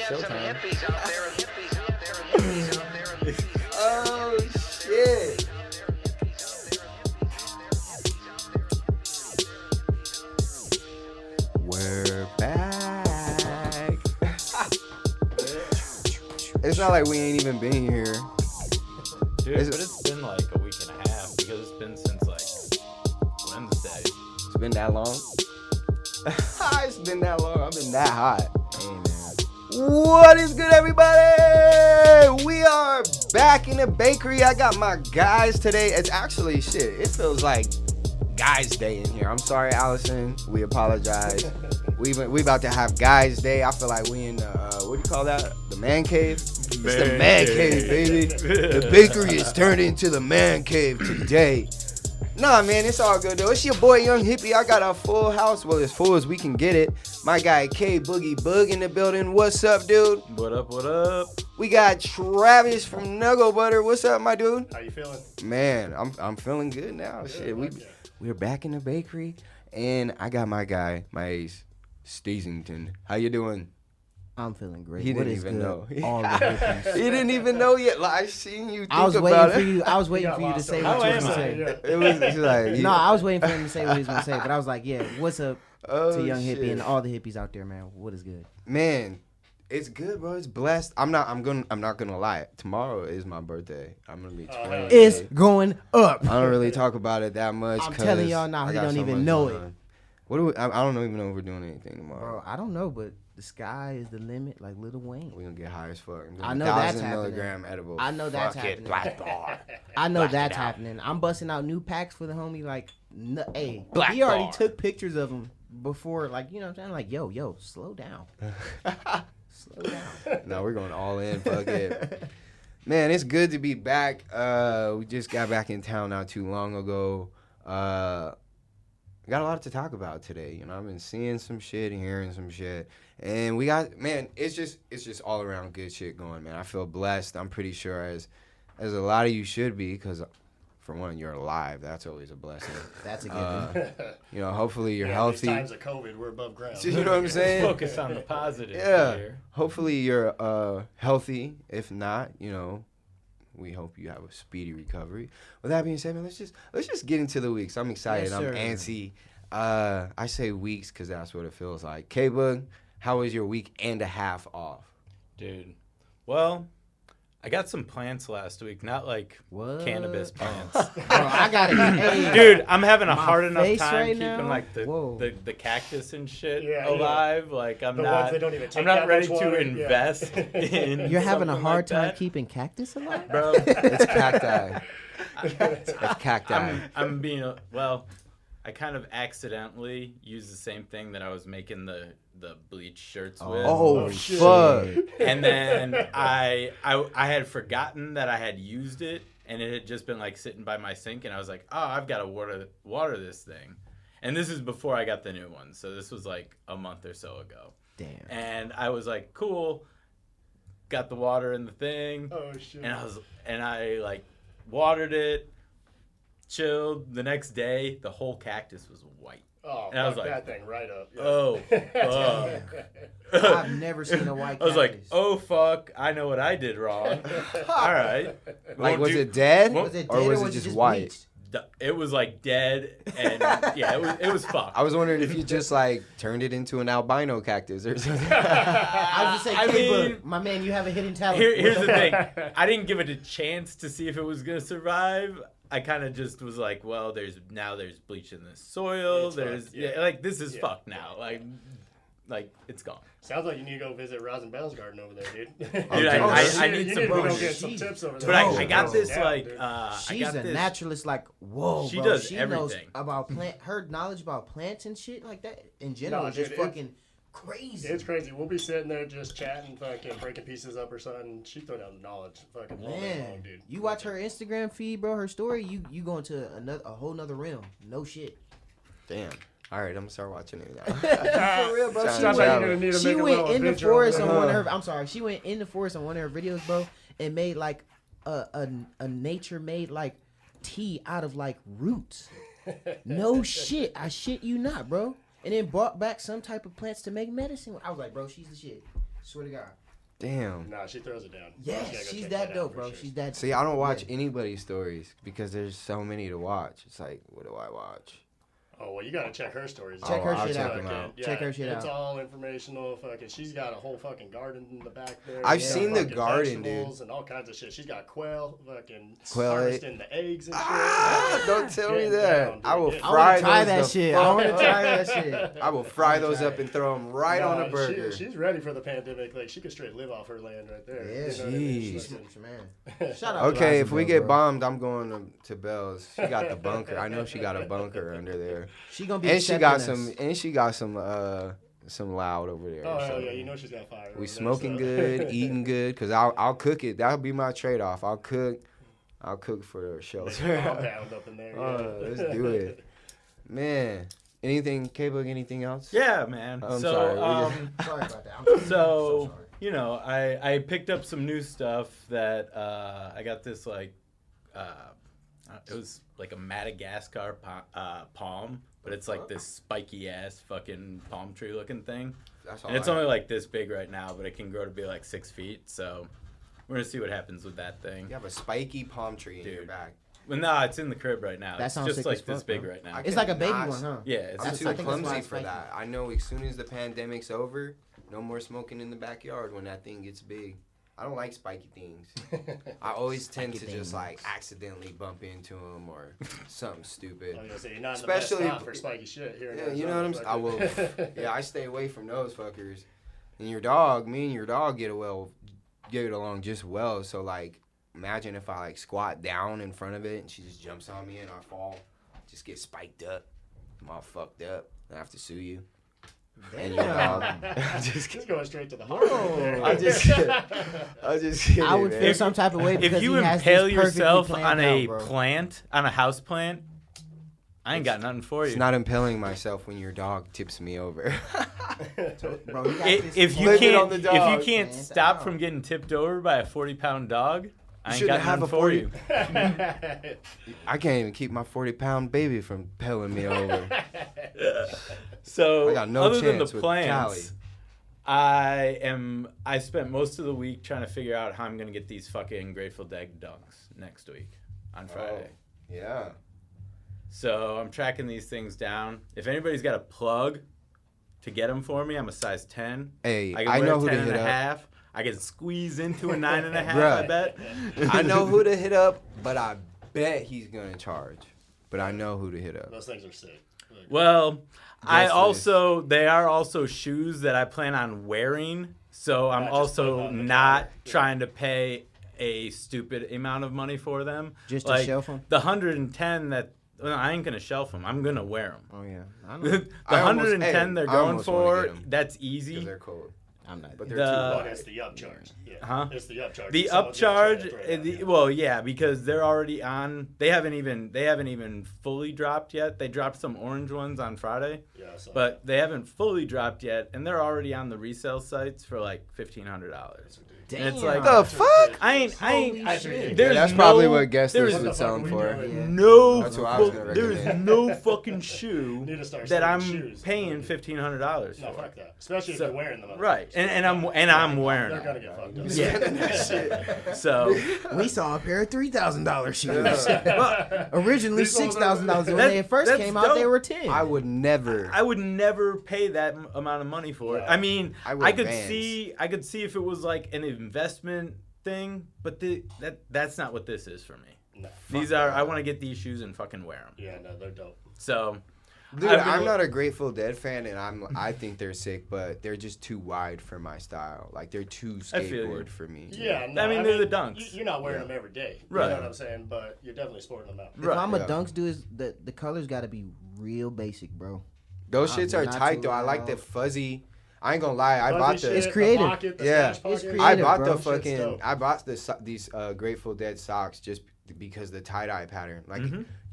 Showtime. Oh shit. We're back. It's not like we ain't even been here. Dude, but it's been like a week and a half because it's been since like Wednesday. It's been that long? It's been that long. I've been that hot. Hey, man. What is good, everybody? We are back in the bakery. I got my guys today. It's actually shit. It feels like guys' day in here. I'm sorry, Allison. We apologize. We about to have guys' day. I feel like we in the, what do you call that? The man cave? It's the man cave, baby. The bakery is turned into the man cave today. Nah, man, it's all good, though. It's your boy, Young Hippy. I got a full house. Well, as full as we can get it. My guy, K Boogie Bug in the building. What's up, dude? What up, what up? We got Travis from Nuggle Butter. What's up, my dude? How you feeling? Man, I'm feeling good now. Good, Shit, okay. we're back in the bakery. And I got my guy, my ace, Steasington. How you doing? I'm feeling great. He What didn't is even good? know. All the hippies. He didn't even know yet. Like, I seen you think I was waiting about for it. you. I was waiting got for you to lost say over what How you am were I? saying. It was just like, No, I was waiting for him to say what he was gonna say, but I was like, yeah, what's up oh, to Young shit. Hippie and all the hippies out there, man? What is good? Man, it's good, bro. It's blessed. I'm not gonna lie. Tomorrow is my birthday. I'm gonna be 20. It's going up. I don't really talk about it that much. I'm 'cause telling y'all now, I he got don't so even much know going it. on. What do we? I don't even know if we're doing anything tomorrow. Bro, I don't know, but the sky is the limit, like Lil Wayne. We're gonna get high as fuck. I know that's 1,000 happening. milligram edible. I know that's Fuck it, happening. Black bar. I know Black that's it out. happening. I'm busting out new packs for the homie. Like, hey, Black he already bar. took pictures of him before. Like, you know what I'm saying? Like, yo, slow down. Slow down. No, we're going all in. Fuck it. Man, it's good to be back. We just got back in town not too long ago. Got a lot to talk about today. You know, I've been seeing some shit and hearing some shit. And we got, man, it's just all around good shit going, man. I feel blessed. I'm pretty sure as a lot of you should be, because for one, you're alive. That's always a blessing. That's a good one. You know, hopefully you're These healthy. times of COVID, we're above ground. You know what I'm saying? Focus on the positive Yeah. here. Hopefully you're healthy. If not, you know, we hope you have a speedy recovery. With that being said, man, let's just get into the weeks. I'm excited. Yes, I'm sir. antsy. I say weeks because that's what it feels like. K-Bug, how was your week and a half off? Dude. Well, I got some plants last week, not like What? cannabis plants. Bro, I got it. Hey, Dude, I'm having a My hard enough face time right keeping now? like Whoa. the cactus and shit Yeah, alive. Like I'm The not ones that don't even take I'm not that ready much to water, yeah. invest in You're having a something hard like time that. keeping cactus alive? Bro. It's cacti. It's cacti. I'm being well. I kind of accidentally used the same thing that I was making the bleach shirts with. Oh, shit. fuck. And then I had forgotten that I had used it, and it had just been like sitting by my sink, and I was like, oh, I've got to water this thing. And this is before I got the new one, so this was like a month or so ago. Damn. And I was like, cool, got the water in the thing, Oh shit. and I like watered it, chilled. The next day, the whole cactus was white. Oh, and I was fuck like, that thing right up. Yeah. Oh, fuck. I've never seen a white I was like, cactus. oh, fuck, I know what I did wrong. All right. Like, Won't was do- it dead? Was it or dead was it just white? bleached? It was like dead, and yeah, it was fucked. I was wondering if you just like turned it into an albino cactus or something. I was just saying, I K-Bug, mean- my man, you have a hidden talent. Here's the thing. I didn't give it a chance to see if it was gonna survive. I kind of just was like, well, there's bleach in the soil. It's There's fucked, yeah. like this is Yeah. fucked now. Like it's gone. Sounds like you need to go visit Rosin Bell's garden over there, dude. Dude, I You need to some go bush. get some tips over there. But Oh, I got bro. this Yeah, like dude. I She's got a this. naturalist, like, whoa, She bro. does she everything. knows about her knowledge about plants and shit like that in general No, is just dude, fucking crazy. It's crazy. We'll be sitting there just chatting, fucking breaking pieces up or something. She throw down the knowledge, fucking all day long, Man, dude. you watch her Instagram feed, bro, her story, you go into a whole nother realm. No shit. Damn. All right, I'm gonna start watching it now. For real, bro. Sounds Sounds like you're gonna need to She make a went little in the adventure forest over on there. one of her. I'm sorry. She went in the forest on one of her videos, bro, and made like a nature made like tea out of like roots. No shit. I shit you not, bro. And then brought back some type of plants to make medicine. I was like, bro, she's the shit. Swear to God. Damn. Nah, she throws it down. Yeah, You gotta go she's check that out dope, for bro. sure. She's that. See, I don't watch anybody's stories because there's so many to watch. It's like, what do I watch? Oh, well, you gotta check her stories. Check her I'll shit check out. them out. Yeah, Check her shit it's out. all informational. Fucking, she's got a whole fucking garden in the back there. I've She's seen got the fucking garden, vegetables and all kinds of shit. She's got quail, fucking Quail harvesting the eggs and shit. Don't tell me Getting that. down, dude. I will Getting I fry want to try those that the shit. fuck I want to up. try that shit. I will fry those try up it. and throw them right on a Nah, burger. She's ready for the pandemic. Like, she could straight live off her land right there. Yeah, You know what I mean? jeez. She's She's fucking- man. Shout out. Okay, to if we Rosin get Bell, bro. bombed, I'm going to Bell's. She got the bunker. I know she got a bunker under there. She gonna be. And she got accepting us. some. And she got some loud over there. Oh, so hell yeah. You know she's got fire. over we there, smoking so. good, eating good. Cause I'll cook it. That'll be my trade off. I'll cook for the Make shelter. a compound up in there. Let's do it, man. Anything, K-Book? Anything else? Yeah, man. I'm so, sorry, we Sorry about that. I'm so sorry. you know, I picked up some new stuff that I got this like it was like a Madagascar palm, but it's like this spiky ass fucking palm tree looking thing, That's all. and it's only like this big right now, but it can grow to be like 6 feet. So we're gonna see what happens with that thing. You have a spiky palm tree in your Dude. back. Well, nah, it's in the crib right now. That It's sounds just sick like as this fuck, big bro. right now. It's like a baby cannot- one, huh? Yeah, it's I'm That's- too I think that's why clumsy it's for spiky. that. I know as soon as the pandemic's over, no more smoking in the backyard when that thing gets big. I don't like spiky things. I always tend to Spiky just things. like accidentally bump into them or something stupid. I was gonna say, you're not Especially- in the best spot for spiky shit here. in Yeah, you know what I'm saying? I will. Arizona, Yeah, I stay away from those fuckers. And your dog, me and your dog get along just well. So like, imagine if I like squat down in front of it and she just jumps on me and I fall, just get spiked up, I'm all fucked up. I have to sue you. And your dog. Just going straight to the heart. I just kidding, I would man. feel some type of way because If you he has this impale perfectly yourself planned on a out, bro. plant, on a house plant, I ain't got nothing for It's you. not impaling myself when your dog tips me over. Bro, he got this If you Blame it can't, on the if dog. you can't Man, stop down. from getting tipped over by a 40-pound dog, I ain't shouldn't got have nothing a for 40 you. I can't even keep my 40-pound baby from peeling me over. So, I got no other than the chance with plants, I spent most of the week trying to figure out how I'm gonna get these fucking Grateful Dead dunks next week on Friday. Yeah. So I'm tracking these things down. If anybody's got a plug to get them for me, I'm a size 10. Hey, I can I wear know a who 10 to and hit a up. half. I can squeeze into a 9.5, I Bruh. bet. I know who to hit up, but I bet he's gonna charge. But I know who to hit up. Those things are sick. Like, Well, Guess they are also shoes that I plan on wearing. So I'm Not just put 'em also on the not counter. Yeah. trying to pay a stupid amount of money for them. Just to like, shelf 'em? The 110 that, well, I ain't going to shelf them. I'm going to wear them. Oh yeah, I The know. I almost- 110 hey, they're I going almost wanna for, get 'em. that's Because easy. they're cold. I'm not. But they're The- too But wide. it's the upcharge. Yeah. Huh? It's the upcharge. The Someone's gonna try to throw it upcharge, out, well, yeah, because they're already on. They haven't even fully dropped yet. They dropped some orange ones on Friday, Yeah, so but they haven't fully dropped yet, and they're already on the resale sites for like $1,500. Damn. And it's like, The fuck? I ain't. Holy shit. There's that's probably no- what guest there's list would What the sell fuck them are we for. doing? Yeah. no. That's what I was gonna There's recommend. no fucking shoe Need to start that I'm selling shoes. paying $1,500 No, for. fuck that. Especially if So- you're wearing them. Right, and I'm wearing They're gonna them. get fucked up. Yeah. So We saw a pair of $3,000 shoes. Yeah. Originally These ones are- $6,000. When That- they first that's came out, they dope. were 10. I would never. I would never pay that amount of money for it. No. I mean, I I, wear could Vans. see if it was like an investment thing, but that's not what this is for me. No. These are I want to get these shoes and fucking wear them. Yeah, no, they're dope. So, Dude, I've been- I'm not a Grateful Dead fan, and I think they're sick, but they're just too wide for my style. Like they're too I feel you. skateboard for me. Yeah, no, I mean, they're the dunks. You're not wearing Yeah. them every day. Right. You know what I'm saying? But you're definitely sporting them out. If Right, I'm a yeah. dunks dude, the colors got to be real basic, bro. Those I'm shits are not tight too though. I like the loud. fuzzy. I ain't gonna lie. I Fuzzy bought shit, the. It's creative. pocket, the Yeah. stash pocket. It's creative. I bought bro. the Shit's fucking. dope. I bought these Grateful Dead socks just because the tie dye pattern. Like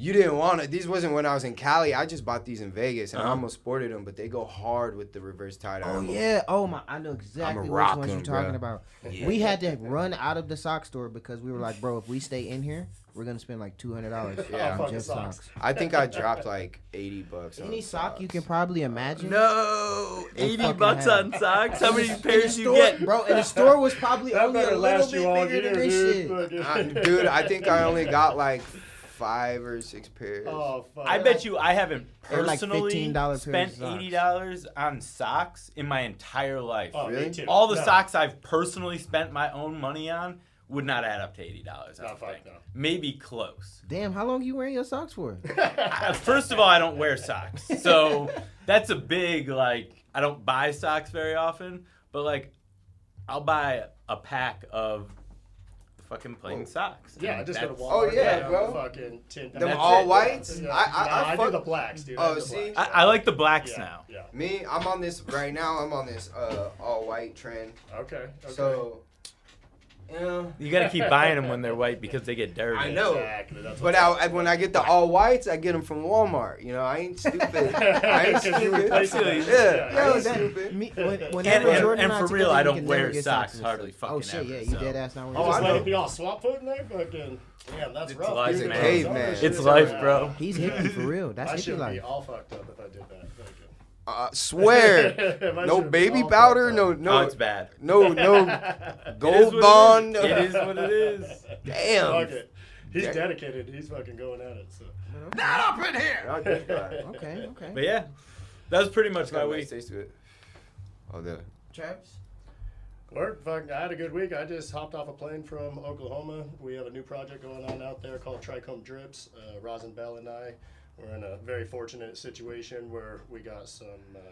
You didn't want it. These wasn't when I was in Cali. I just bought these in Vegas, and I Uh-huh. almost sported them, but they go hard with the reverse tie-dye. Oh yeah. Oh my. I know exactly which rock ones you're 'em, talking bro. about. Yeah. We had to run out of the sock store because we were like, bro, if we stay in here, we're gonna spend like $200 Yeah. on Fucking just socks. socks. I think I dropped like $80 on Any sock you socks. can probably imagine. No, They $80 fucking have- on socks. How many In the pairs you store, get? bro? And the store was probably That only better a little last you all bit bigger year, than this shit. dude. Fucking- Dude, I think I only got like 5 or 6 pairs. Oh, fuck. I bet you I haven't They're like personally $15 pairs of spent socks. $80 on socks in my entire life. Oh, Really? me too. All the No. socks I've personally spent my own money on would not add up to $80. I No, don't fuck think. no. Maybe close. Damn, how long you wearing your socks for? First of all, I don't wear socks, so that's a big like. I don't buy socks very often, but like, I'll buy a pack of fucking plain socks. Yeah, I and just go to that's- Walmart. Oh, yeah, get bro. Fucking 10 Them That's all it. whites? Yeah. I I fuck- do the blacks, dude. Oh, I do the see? blacks. I like the blacks Yeah, now. Yeah. Me, I'm on this right now. I'm on this all white trend. Okay. So, yeah. You gotta keep buying them when they're white because they get dirty. I know. Exactly. That's But what's when I get the all whites, I get them from Walmart. You know, I ain't stupid. I ain't 'Cause you stupid. replace it. Yeah, Yeah, I Yo, ain't that, stupid. me, And, whenever Jordan and I for together, real, I we don't can never wear get socks and hardly stuff. fucking Oh shit, ever. yeah, you so. dead ass not Oh, wearing I just know. letting me all swap foot in there? Fucking, damn, that's It's rough. life, dude. man. Caveman. It's life, bro. He's hippie for real. I That's should hippie be life. all fucked up if I did that. Fucking. Swear. I No should be baby all powder. fucked No, up. no, Oh, it's bad. no, no It is gold what it bond. is. It is what it is. Damn. Fuck it. He's Damn. dedicated. He's fucking going at it. So. Not good guy. Okay, okay. But yeah, that was pretty much my Got a nice week. taste to it. Oh, the Travis. Work. Fuck, I had a good week. I just hopped off a plane from Oklahoma. We have a new project going on out there called Trichome Drips. Rosin Bell and I, we're in a very fortunate situation where we got some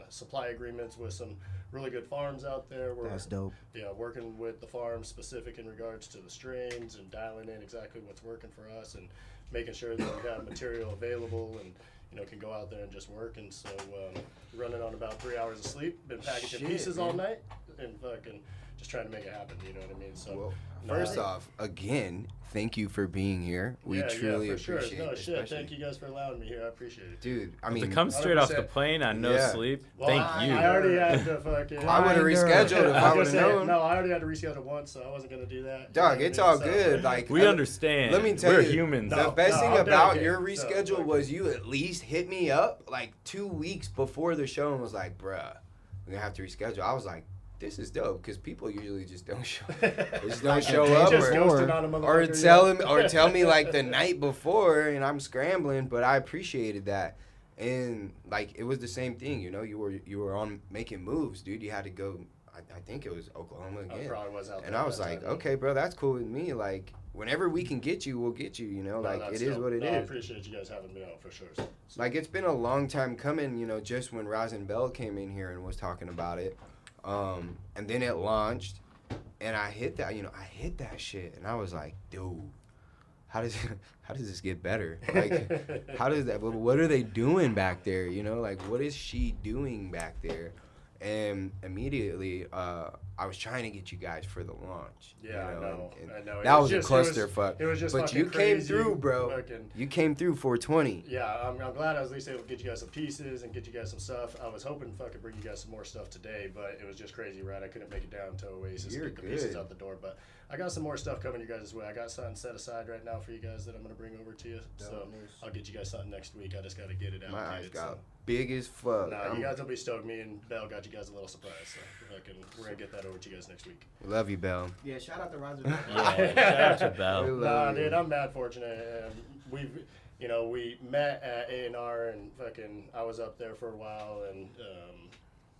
supply agreements with some really good farms out there. We're That's dope. working with the farms specific in regards to the strains and dialing in exactly what's working for us and making sure that we have material available and can go out there and just work. And so running on about 3 hours of sleep, been packaging Shit, pieces man. all night and fucking just trying to make it happen, you know what I mean? So Well, no, first off, again, thank you for being here. We truly for sure. appreciate No it. shit, especially- thank you guys for allowing me here. I appreciate it. Dude, I To mean, come straight off the 100%. plane on no Yeah. sleep, Well, thank I you. already had to fucking. I would have Grinder. rescheduled if I I would was have gonna say, known. no, I already had to reschedule once, so I wasn't gonna do that. Dog, You know it's what I all mean? So- good. Like, We understand. Let me tell We're you, humans. No. the best thing I'm about dedicated, your so, reschedule like- was you at least hit me up like 2 weeks before the show and was like, bruh, we're gonna have to reschedule. I was like, this is dope because people usually just don't show, they just don't show up Just or, ghosted on a or motherfucker, tell me like the night before and I'm scrambling. But I appreciated that, and like it was the same thing. You were on making moves, dude. You had to go. I think it was Oklahoma I again. probably was out there And I at was that like, time. okay, bro, that's cool with me. Like, whenever we can get you, we'll get you, No, like, that's it is dope. what it No, I is. appreciate you guys having me on for sure. Like, it's been a long time coming, just when Rosin Bell came in here and was talking about it. And then it launched, and I hit that shit. And I was like, dude, how does this get better? Like, how does that, what are they doing back there? Like, what is she doing back there? And immediately, I was trying to get you guys for the launch. Yeah, I know. and I know. It That was just- a clusterfuck. It was just But fucking you came crazy, through, bro. fucking- You came through 420. Yeah, I'm glad I was at least able to get you guys some pieces and get you guys some stuff. I was hoping if I could bring you guys some more stuff today, but it was just crazy, right? I couldn't make it down to Oasis You're and get the pieces good. out the door. But I got some more stuff coming your guys' way. I got something set aside right now for you guys that I'm going to bring over to you. So I'll get you guys something next week. I just got to get it out. My eyes got big as fuck. Nah, you guys will be stoked. Me and Bell got you guys a little surprise. So we're going to get that over to you guys next week. Love you, Bell. Yeah, shout out to Rosin. Yeah, shout out to Bell. We love Nah, you. dude, I'm mad fortunate. We met at A&R and fucking I was up there for a while and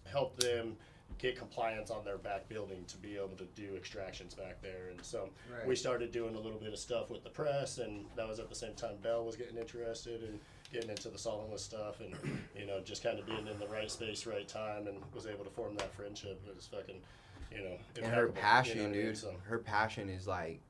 helped them get compliance on their back building to be able to do extractions back there. And so we started doing a little bit of stuff with the press, and that was at the same time Bell was getting interested in getting into the solventless stuff and, just kind of being in the right space, right time, and was able to form that friendship. It was fucking, And her impeccable, passion, you know what I mean? dude. So- Her passion is like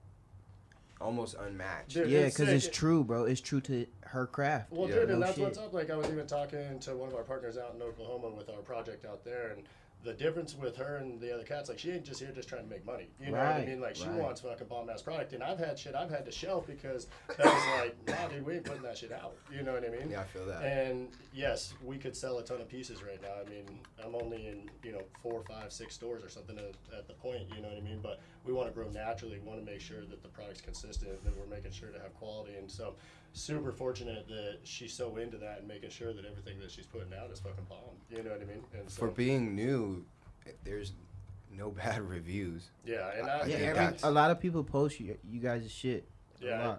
almost unmatched. Dude, Yeah, it's because it's sick. true, bro. It's true to her craft. Well, Yeah, dude, and no that's shit. what's up. Like, I was even talking to one of our partners out in Oklahoma with our project out there, and the difference with her and the other cats, like, she ain't just here just trying to make money. You know what I mean? Like, she wants fucking bomb-ass product. And I've had to shelf because that was like, nah, dude, we ain't putting that shit out. You know what I mean? Yeah, I feel that. And, yes, we could sell a ton of pieces right now. I mean, I'm only in, 4, 5, 6 stores or something at the point, you know what I mean? But we want to grow naturally. We want to make sure that the product's consistent, that we're making sure to have quality. And so, super fortunate that she's so into that and making sure that everything that she's putting out is fucking bomb. You know what I mean? And so, for being new, there's no bad reviews. Yeah, and a lot of people post you guys' shit. Yeah,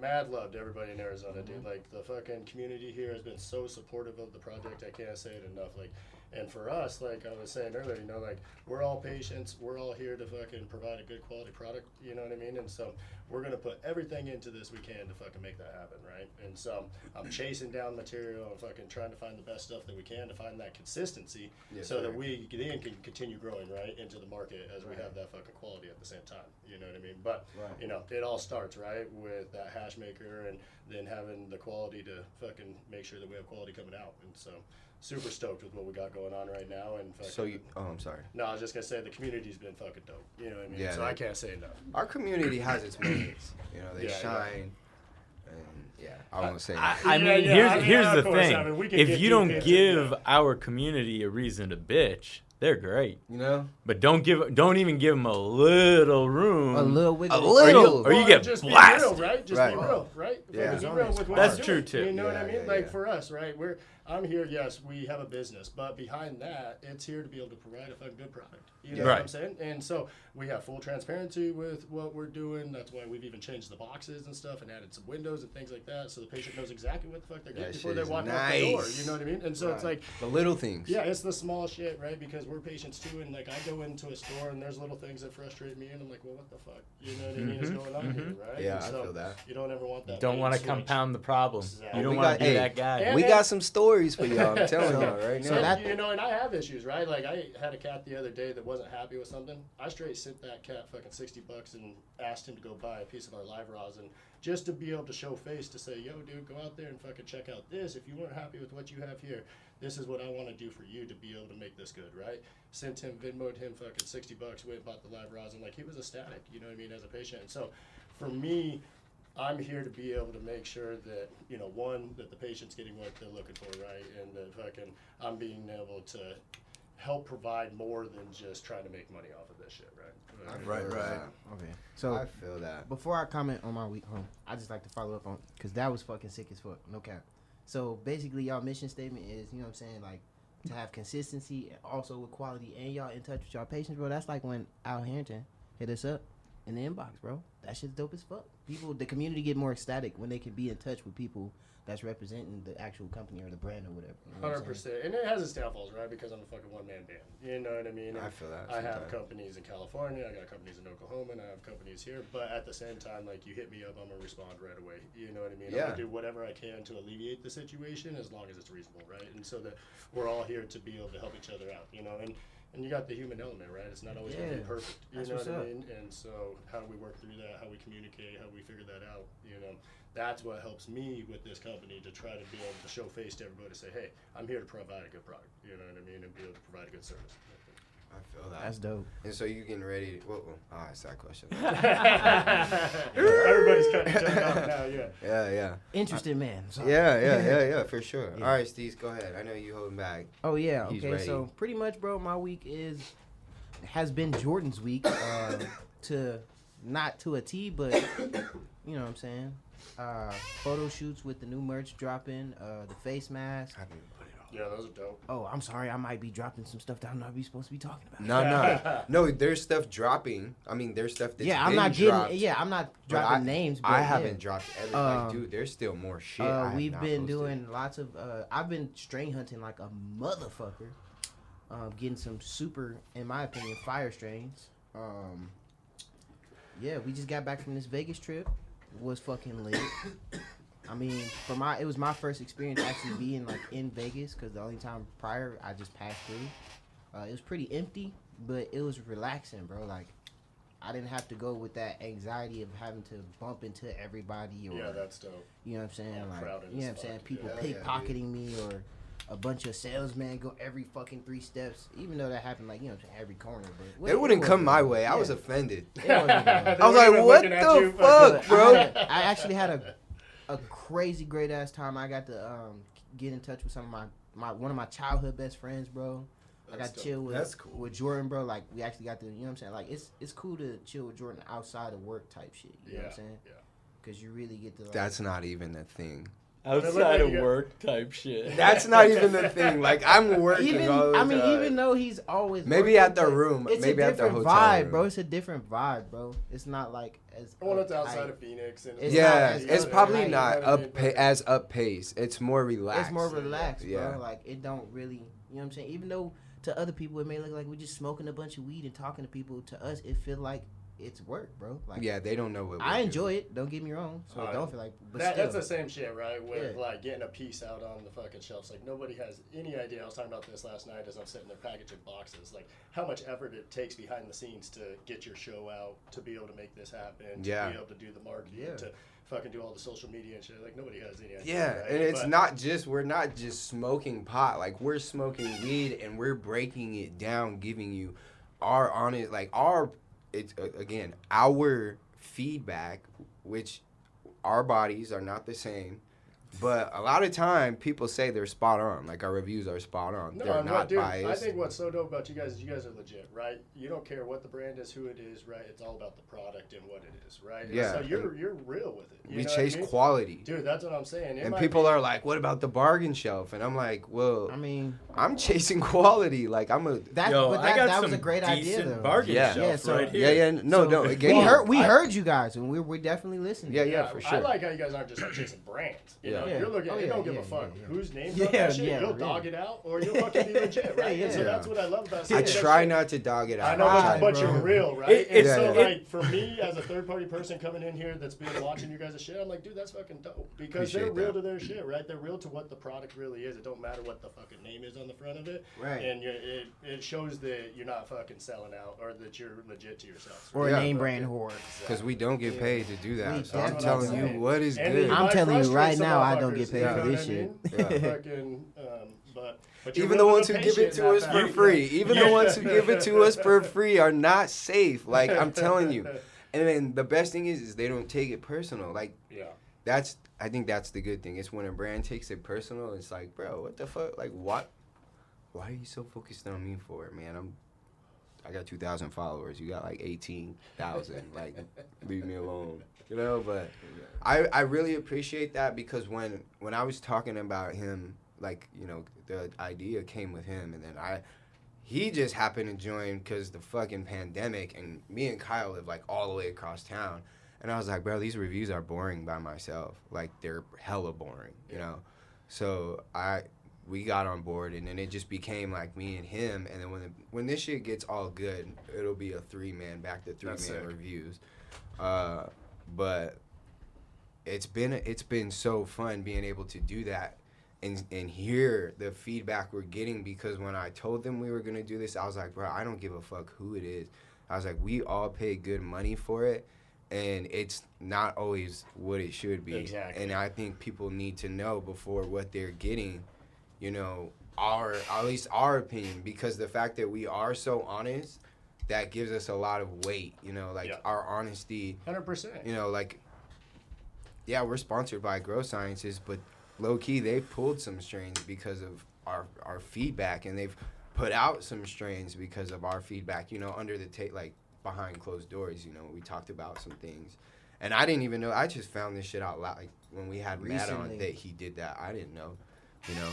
mad love to everybody in Arizona, dude. Like, the fucking community here has been so supportive of the project. I can't say it enough. Like, and for us, like I was saying earlier, like, we're all patients. We're all here to fucking provide a good quality product. You know what I mean? And so we're gonna put everything into this we can to fucking make that happen, right? And so I'm chasing down material and fucking trying to find the best stuff that we can to find that consistency, that we then can continue growing right into the market as we have that fucking quality at the same time. You know what I mean? But it all starts right with that hash maker and then having the quality to fucking make sure that we have quality coming out. And so, super stoked with what we got going on right now. And fucking, I'm sorry. No, I was just gonna say the community's been fucking dope. You know what I mean? Yeah, so I can't say enough. Our community has its moments. They shine. And I won't say. Here's the thing. If you don't give our community a reason to bitch, they're great. But don't even give them a little room. A little wiggle. Or you get just blasted. Be real, right? Just be real, right? Yeah. Be real with what That's you're true doing. too. You know what I mean? Like for us, right? I'm here, yes, we have a business, but behind that, it's here to be able to provide a fucking good product. You know what I'm saying? And so we have full transparency with what we're doing. That's why we've even changed the boxes and stuff and added some windows and things like that so the patient knows exactly what the fuck they're getting before they walk out the door. You know what I mean? And so it's like the little things. Yeah, it's the small shit, right? Because we're patients too, and like I go into a store and there's little things that frustrate me, and I'm like, well, what the fuck? You know what I mean? Is going on here, right? Yeah, and so I feel that. You don't ever want that. Don't want to compound the problem. Exactly. You don't want to be that guy. We got some stories for y'all. I'm telling y'all right now. So and I have issues, right? Like I had a cat the other day that wasn't happy with something. I straight sent that cat fucking $60 and asked him to go buy a piece of our live rosin just to be able to show face to say, yo, dude, go out there and fucking check out this. If you weren't happy with what you have here, this is what I want to do for you to be able to make this good, right? Sent him, Venmo'd him fucking $60, went and bought the live rosin. Like, he was ecstatic, you know what I mean, as a patient. And so, for me, I'm here to be able to make sure that, one, that the patient's getting what they're looking for, right? And that fucking I'm being able to help provide more than just trying to make money off of this shit, right? Right. Okay. So I feel that. Before I comment on my week home, I just like to follow up on, because that was fucking sick as fuck. No cap. So basically, y'all mission statement is, you know what I'm saying, like, to have consistency and also with quality, and y'all in touch with y'all patients, bro. That's like when Al Harrington hit us up in the inbox, bro. That shit's dope as fuck. The community get more ecstatic when they can be in touch with people that's representing the actual company or the brand or whatever. You know 100%. And it has its downfalls, right? Because I'm a fucking one-man band. You know what I mean? I feel that. I have companies in California. I got companies in Oklahoma, and I have companies here. But at the same time, like, you hit me up, I'm going to respond right away. You know what I mean? Yeah. I'm going to do whatever I can to alleviate the situation as long as it's reasonable, right? And so that we're all here to be able to help each other out, And you got the human element, right? It's not always going to be perfect. You know what I mean? And so how do we work through that? How we communicate? How we figure that out? That's what helps me with this company to try to be able to show face to everybody to say, hey, I'm here to provide a good product. You know what I mean? And be able to provide a good service. I feel that. That's dope. And so you getting ready? It's that question. Everybody's kind of jumping off now, Yeah. Interesting man. So. Yeah, for sure. Yeah. All right, Steve, go ahead. I know you holding back. Oh yeah. He's Okay. ready. So pretty much, bro, my week has been Jordan's week. Not to a T, but you know what I'm saying. Photo shoots with the new merch dropping. The face mask. I didn't put it on. Yeah, those are dope. Oh, I'm sorry. I might be dropping some stuff that I'm not supposed to be talking about. No. There's stuff dropping. I mean, there's stuff that's I'm not dropped, I'm not dropping names. But I haven't dropped everything. Dude, there's still more shit. We've been doing lots of. I've been strain hunting like a motherfucker. Getting some super, in my opinion, fire strains. Yeah, we just got back from this Vegas trip. Was fucking lit. I mean, it was my first experience actually being like in Vegas, because the only time prior I just passed through. It was pretty empty, but it was relaxing, bro. Like, I didn't have to go with that anxiety of having to bump into everybody or that's dope. you know what I'm saying, like, crowded you know as what I'm saying, fuck. people Yeah, pickpocketing me or a bunch of salesmen go every fucking 3 steps, even though that happened like, you know, to every corner. But It wouldn't come my way. I Yeah. was offended. It wasn't I was weren't like, even what looking at the you, fuck, bro? I actually had a crazy great ass time. I got to get in touch with some of my one of my childhood best friends, bro. I got to chill That's cool. with Jordan, bro. Like, we actually got to, you know what I'm saying? Like, it's cool to chill with Jordan outside of work type shit. You know what I'm saying? Yeah. Because you really get to, like... That's not even a thing. Outside of work type shit. That's not even the thing. Like, I'm working all the time. even though he's always Maybe working, at the but room. it's Maybe a at the different hotel vibe, room. bro. It's a different vibe, bro. It's not like as... Well, it's outside uptight. of Phoenix. And It's Yeah, not as it's uptight, probably you not know what I mean? as up pace. It's more relaxed. It's more relaxed, Yeah. bro. Like, it don't really... You know what I'm saying? Even though to other people it may look like we're just smoking a bunch of weed and talking to people, to us it feel like it's work, bro. Like, Yeah, they don't know what I we're enjoy doing. it. Don't get me wrong. So Alright. don't feel like... But That's still. the same shit, right? With Yeah. like getting a piece out on the fucking shelves. Like nobody has any idea. I was talking about this last night as I'm sitting there packaging boxes. Like how much effort it takes behind the scenes to get your show out, to be able to make this happen, to Yeah. be able to do the marketing, Yeah. to fucking do all the social media and shit. Like nobody has any idea. Yeah, right? and it's But- not just we're not just smoking pot. Like we're smoking weed and we're breaking it down, giving you our honest, like our it's again our feedback, which our bodies are not the same. But a lot of time people say they're spot on, like our reviews are spot on. No, They're and not dude, biased. I think what's so dope about you guys is you guys are legit, right? You don't care what the brand is, who it is, right? It's all about the product and what it is, right? And Yeah, so you're real with it. You we know what chase I mean? quality. Dude, that's what I'm saying. It And might people be- are like, "What about the bargain shelf?" And I'm like, "Well, I mean, I'm chasing quality. Like I'm a that, Yo, but I got that was some a great idea, decent though. bargain Yeah. shelf Yeah, so- right yeah, here. yeah. No, So, no. Again, We heard you guys, and we're definitely listening. Yeah, for sure. I like how you guys aren't just like chasing brands. You know, Yeah. you're looking. Oh, you yeah, don't give yeah, a fuck yeah. whose name's Yeah, on that shit. yeah, You'll really. dog it out, or you'll fucking be legit, right? Yeah, And so yeah. that's what I love about. I seeing that try shit. not to dog it out. I know, Right, but bro. you're real, right? It- and it's- so, yeah. like, for me as a third-party person coming in here that's been watching you guys' shit, I'm like, dude, that's fucking dope because they're Appreciate real that. to their shit, right? They're real to what the product really is. It don't matter what the fucking name is on the front of it, Right. And it shows that you're not fucking selling out or that you're legit to yourself. Or Yeah. a name brand whore. Because we don't get paid to do that. We So I'm definitely telling don't. you what is And good. you I'm might telling you frustrate right some now, I don't get motherfuckers, paid you for know this what I shit. mean? Yeah. Fucking, but Even you're the willing ones who pay give shit it to in us that for fact. free, even the ones who give it to us for free are not safe. Like I'm telling you. And then the best thing is they don't take it personal. Like Yeah. I think that's the good thing. It's when a brand takes it personal. It's like, bro, what the fuck? Like what? Why are you so focused on me for it, man? I got 2,000 followers. You got like 18,000. Like, leave me alone. You know, but I really appreciate that because when I was talking about him, like, you know, the idea came with him, and then he just happened to join because the fucking pandemic, and me and Kyle live like all the way across town, and I was like, bro, these reviews are boring by myself. Like, they're hella boring, you know. So we got on board, and then it just became like me and him, and then when this shit gets all good, it'll be a back to three man reviews. But it's been so fun being able to do that and hear the feedback we're getting, because when I told them we were gonna do this, I was like, bro, I don't give a fuck who it is. I was like, we all pay good money for it, and it's not always what it should be. Exactly. And I think people need to know before what they're getting, you know, at least our opinion, because the fact that we are so honest, that gives us a lot of weight, you know, like our honesty. 100%. You know, like, yeah, we're sponsored by Grow Sciences, but low key they pulled some strains because of our feedback, and they've put out some strains because of our feedback, you know, under the like behind closed doors. You know, we talked about some things, and I didn't even know. I just found this shit out loud, like when we had Matt on, Recently. that he did that. I didn't know, you know,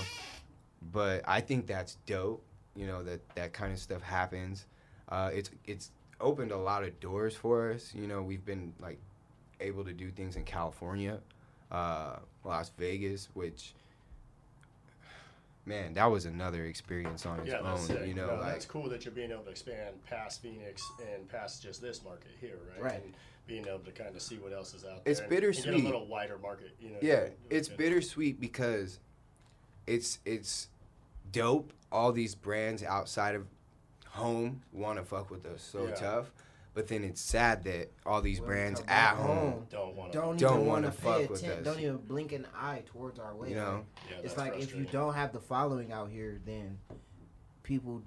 but I think that's dope, you know, that kind of stuff happens. It's opened a lot of doors for us. You know, we've been like able to do things in California, Las Vegas, which, man, that was another experience on its That's own. sick. You know, No, like, that's cool that you're being able to expand past Phoenix and past just this market here, right? Right. And being able to kind of see what else is out there. It's and bittersweet. get a little wider market, you know. yeah, it's bittersweet because it's dope. All these brands outside of home want to fuck with us so Yeah. tough, But then it's sad that all these brands come at back home don't Don't even wanna want to fuck pay with attention. us. Don't even blink an eye towards our way. You know? Yeah, It's that's like if you frustrating. don't have the following out here, then people,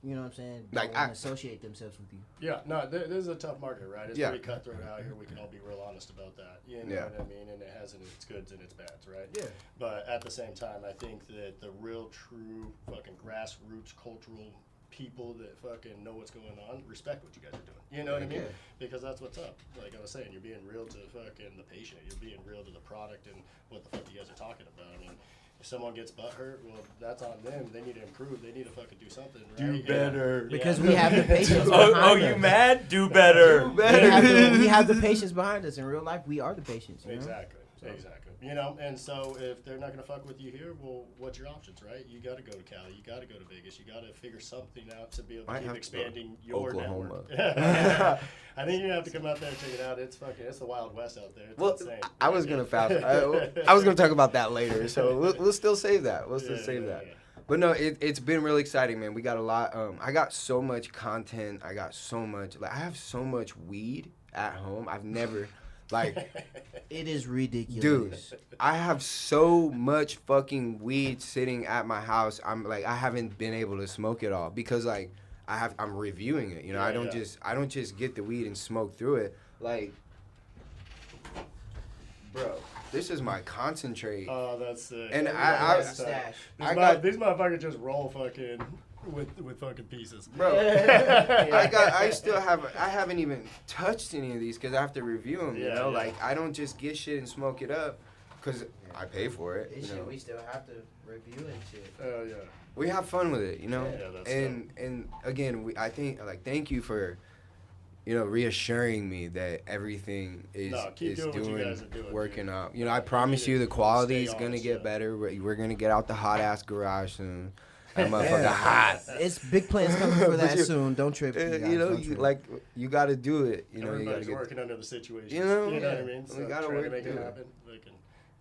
you know what I'm saying, Like, don't want to associate themselves with you. Yeah, no, this is a tough market, right? It's Yeah. pretty cutthroat out here. We can all be real honest about that. You know Yeah. what I mean? And it has its goods and its bads, right? Yeah. But at the same time, I think that the real, true, fucking grassroots cultural people that fucking know what's going on respect what you guys are doing. You know what I mean? Yeah. Because that's what's up. Like I was saying, you're being real to fucking the patient. You're being real to the product and what the fuck you guys are talking about. I mean, if someone gets butthurt, well, that's on them. They need to improve. They need to fucking do something, right? Do better. Because we have the patience Oh, behind you us. mad? Do better. We have the patience behind us. In real life, we are the patients. You know? Exactly. Exactly. You know, and so if they're not going to fuck with you here, well, what's your options, right? You got to go to Cali. You got to go to Vegas. You got to figure something out to be able to Might keep have to go expanding your Oklahoma. network. I think you have to come out there and check it out. It's the Wild West out there. It's Well, insane. I was gonna I was gonna talk about that later, so we'll still save that. We'll still save that. Yeah. But no, it's been really exciting, man. We got a lot. I got so much content. I got so much. Like I have so much weed at home. I've never, like, It is ridiculous. dude. I have so much fucking weed sitting at my house. I'm like, I haven't been able to smoke it all because like I'm reviewing it. You know, Yeah, I don't just get the weed and smoke through it. Like, bro, this is my concentrate. Oh, that's sick. And That's the stash. I got- these motherfuckers just roll fucking with fucking pieces. Bro, I haven't even touched any of these because I have to review them. You Yeah, know, yeah. like I don't just get shit and smoke it up because I pay for it. This You know? shit, we still have to review and shit. Oh, yeah. We have fun with it, you know. Yeah, that's and again, I think like thank you for, you know, reassuring me that everything is No, keep doing what you guys are doing, working dude. out. You know, I You promise need you to the quality is stay gonna honest, get yeah. better. We're gonna get out the hot ass garage soon. That motherfucker hot. It's big plans coming for But that you- soon. Don't trip. You, guys, You know, don't you, trip. like you got to do it. You know, you got to Everybody's get. working under the situation. You know? what I Yeah. mean? We So gotta trying work to make it through it. happen,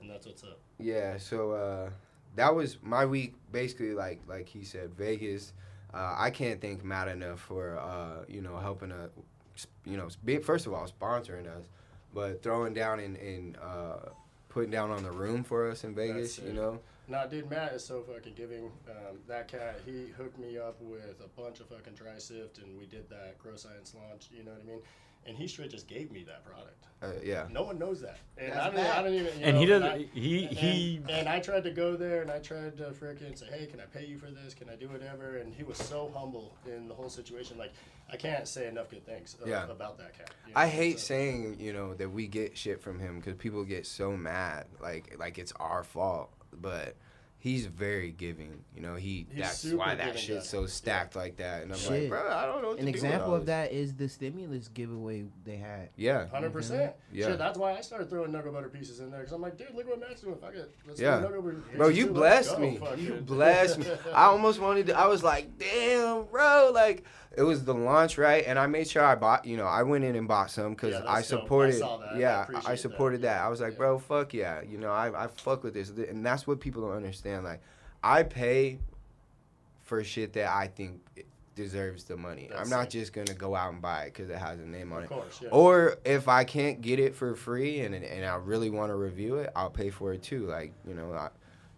and that's what's up. Yeah, so that was my week. Basically, like he said, Vegas. I can't thank Matt enough for you know, helping us. You know, first of all sponsoring us, but throwing down and putting down on the room for us in Vegas. That's You it. know. Nah, dude, Matt is so fucking giving. That cat, he hooked me up with a bunch of fucking dry sift, and we did that Grow Science launch. You know what I mean? And he straight just gave me that product. Yeah. No one knows that, and That's I don't even. You And know, he doesn't. I- He. And I tried to go there, and I tried to frickin' say, hey, can I pay you for this? Can I do whatever? And he was so humble in the whole situation. Like, I can't say enough good things Yeah. about that cat. You know? I hate So- saying, you know, that we get shit from him because people get so mad, like it's our fault. But he's very giving. You know, He's that's super why that giving shit's guy. so stacked like that. And I'm like, Shit. bro, I don't know what An to do with example all of this. that is the stimulus giveaway they had. Yeah. 100%. Yeah. Shit, that's why I started throwing nugget butter pieces in there. Because I'm like, dude, look what Matt's doing. Fuck it. Let's Yeah. do nugget butter. Bro, pieces you too. blessed Let's me. go. Fuck You it. blessed me. I almost wanted to. I was like, damn, bro. Like, it was the launch, right? And I made sure I bought, you know, I went in and bought some because Yeah, I that's dope. I supported. saw that. I Yeah, appreciate I that. supported that. I was like, Yeah. bro, fuck yeah. You know, I fuck with this. And that's what people don't understand. Like, I pay for shit that I think deserves the money. That's I'm not it. just going to go out and buy it because it has a name on Of it. course, yeah. Or if I can't get it for free and I really want to review it, I'll pay for it too. Like, you know,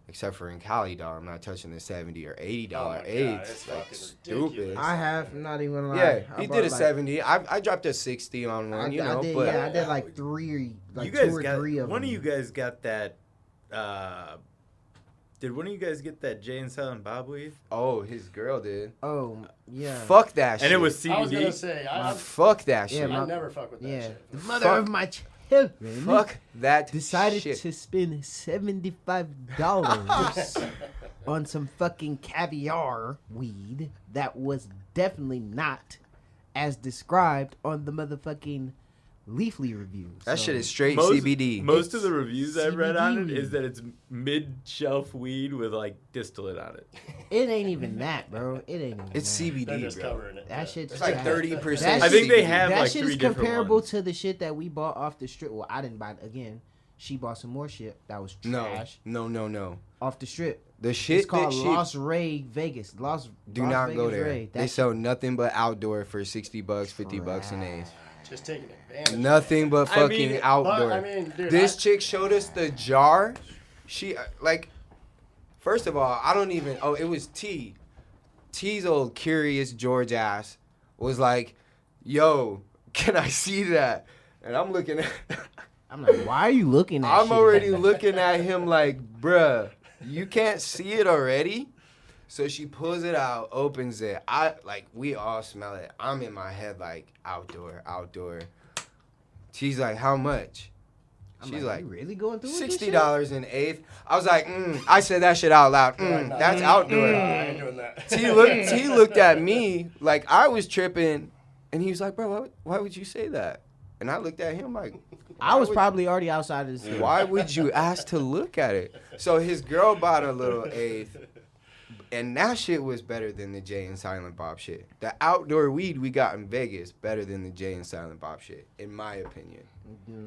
except for in Cali, dog, I'm not touching the $70 or $80 Oh my God, aids. it's Like, fucking stupid. ridiculous. I have, I'm not even gonna lie. Yeah, I he bought did a like- 70. I dropped a 60 on one, you know, I did, but yeah, I did like three, like you guys two or got three of one them. of you guys got that. Did one of you guys get that Jay and Silent Bob weed? oh, his girl did. Oh, yeah. Fuck that shit. And it was CBD. I was going to say, Fuck that Yeah, shit. I my- never fuck with that Yeah. shit. The mother Fuck. of my children Fuck that decided shit. to spend $75 on some fucking caviar weed that was definitely not as described on the motherfucking Leafly review. That So, shit is straight most, CBD. Most of the reviews I've read on it CBD is that it's mid-shelf weed with like distillate on it. It ain't even that, bro. It ain't even It's that. They're CBD, just bro. covering it. That shit's It's like trash. 30%. That I think they CBD. have that like shit 3 is different comparable ones. to the shit that we bought off the strip. Well, I didn't buy it again. She bought some more shit that was No, trash no. off the strip. The shit It's called that she Las Ray Vegas. do Las not go Vegas there. Ray. They sell nothing but outdoor for $60, $50 an eighth. Just taking advantage. Nothing but I fucking mean, outdoor. But, I mean, dude, This chick showed us the jar. She like, first of all, I don't even. Oh, it was T. T's old curious George ass was like, "Yo, can I see that?" And I'm looking at. I'm like, why are you looking at I'm shit? already looking at him like, bruh, you can't see it already? So she pulls it out, opens it. We all smell it. I'm in my head like, outdoor. She's like, how much? I'm She's like, you really going through this shit? $60 an eighth. I was like, I said that shit out loud. That's outdoor. I ain't doing that. T looked at me like I was tripping, and he was like, bro, why would you say that? And I looked at him like, I was probably already outside of the store. why would you ask to look at it? So his girl bought a little eighth, and that shit was better than the Jay and Silent Bob shit. The outdoor weed we got in Vegas better than the Jay and Silent Bob shit, in my opinion.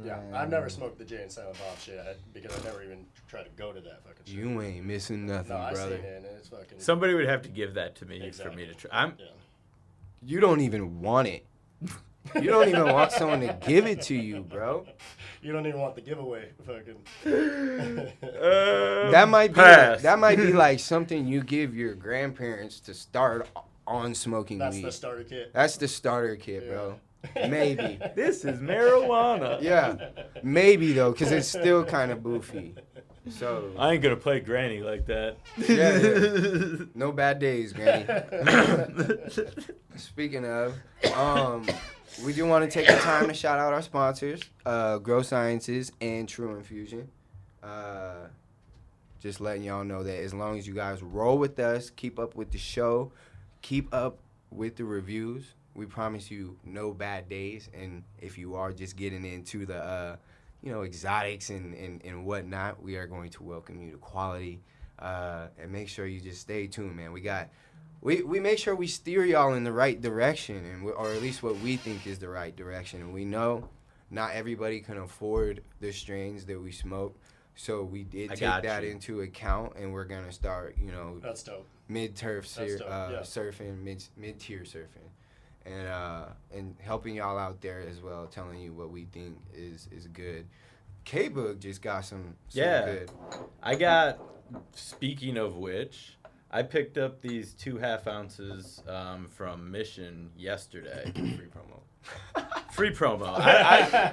Yeah, I've never smoked the Jay and Silent Bob shit because I never even tried to go to that fucking shit. You ain't missing nothing, No, I seen brother. it and it's fucking. Somebody would have to give that to me for Exactly. me to try. Yeah. You don't even want it. You don't even want someone to give it to you, bro. You don't even want the giveaway, fucking. That might Pass. be like something you give your grandparents to start on smoking That's weed. the starter kit. That's the starter kit, bro. Maybe. This is marijuana. Yeah. Maybe though, because it's still kind of boofy. So I ain't gonna play granny like that. yeah. No bad days, Granny. Speaking of, we do want to take the time to shout out our sponsors, Grow Sciences and True Infusion. Just letting y'all know that as long as you guys roll with us, keep up with the show, keep up with the reviews, we promise you no bad days. And if you are just getting into the, exotics and whatnot, we are going to welcome you to quality. And make sure you just stay tuned, man. We make sure we steer y'all in the right direction, or at least what we think is the right direction. And we know not everybody can afford the strains that we smoke, so we did take that into account, and we're gonna start, That's dope. mid-tier Yeah. surfing, mid-tier surfing, and helping y'all out there as well, telling you what we think is good. K-Book just got some good. I got. Speaking of which, I picked up these 2.5 ounces from Mission yesterday. Free promo.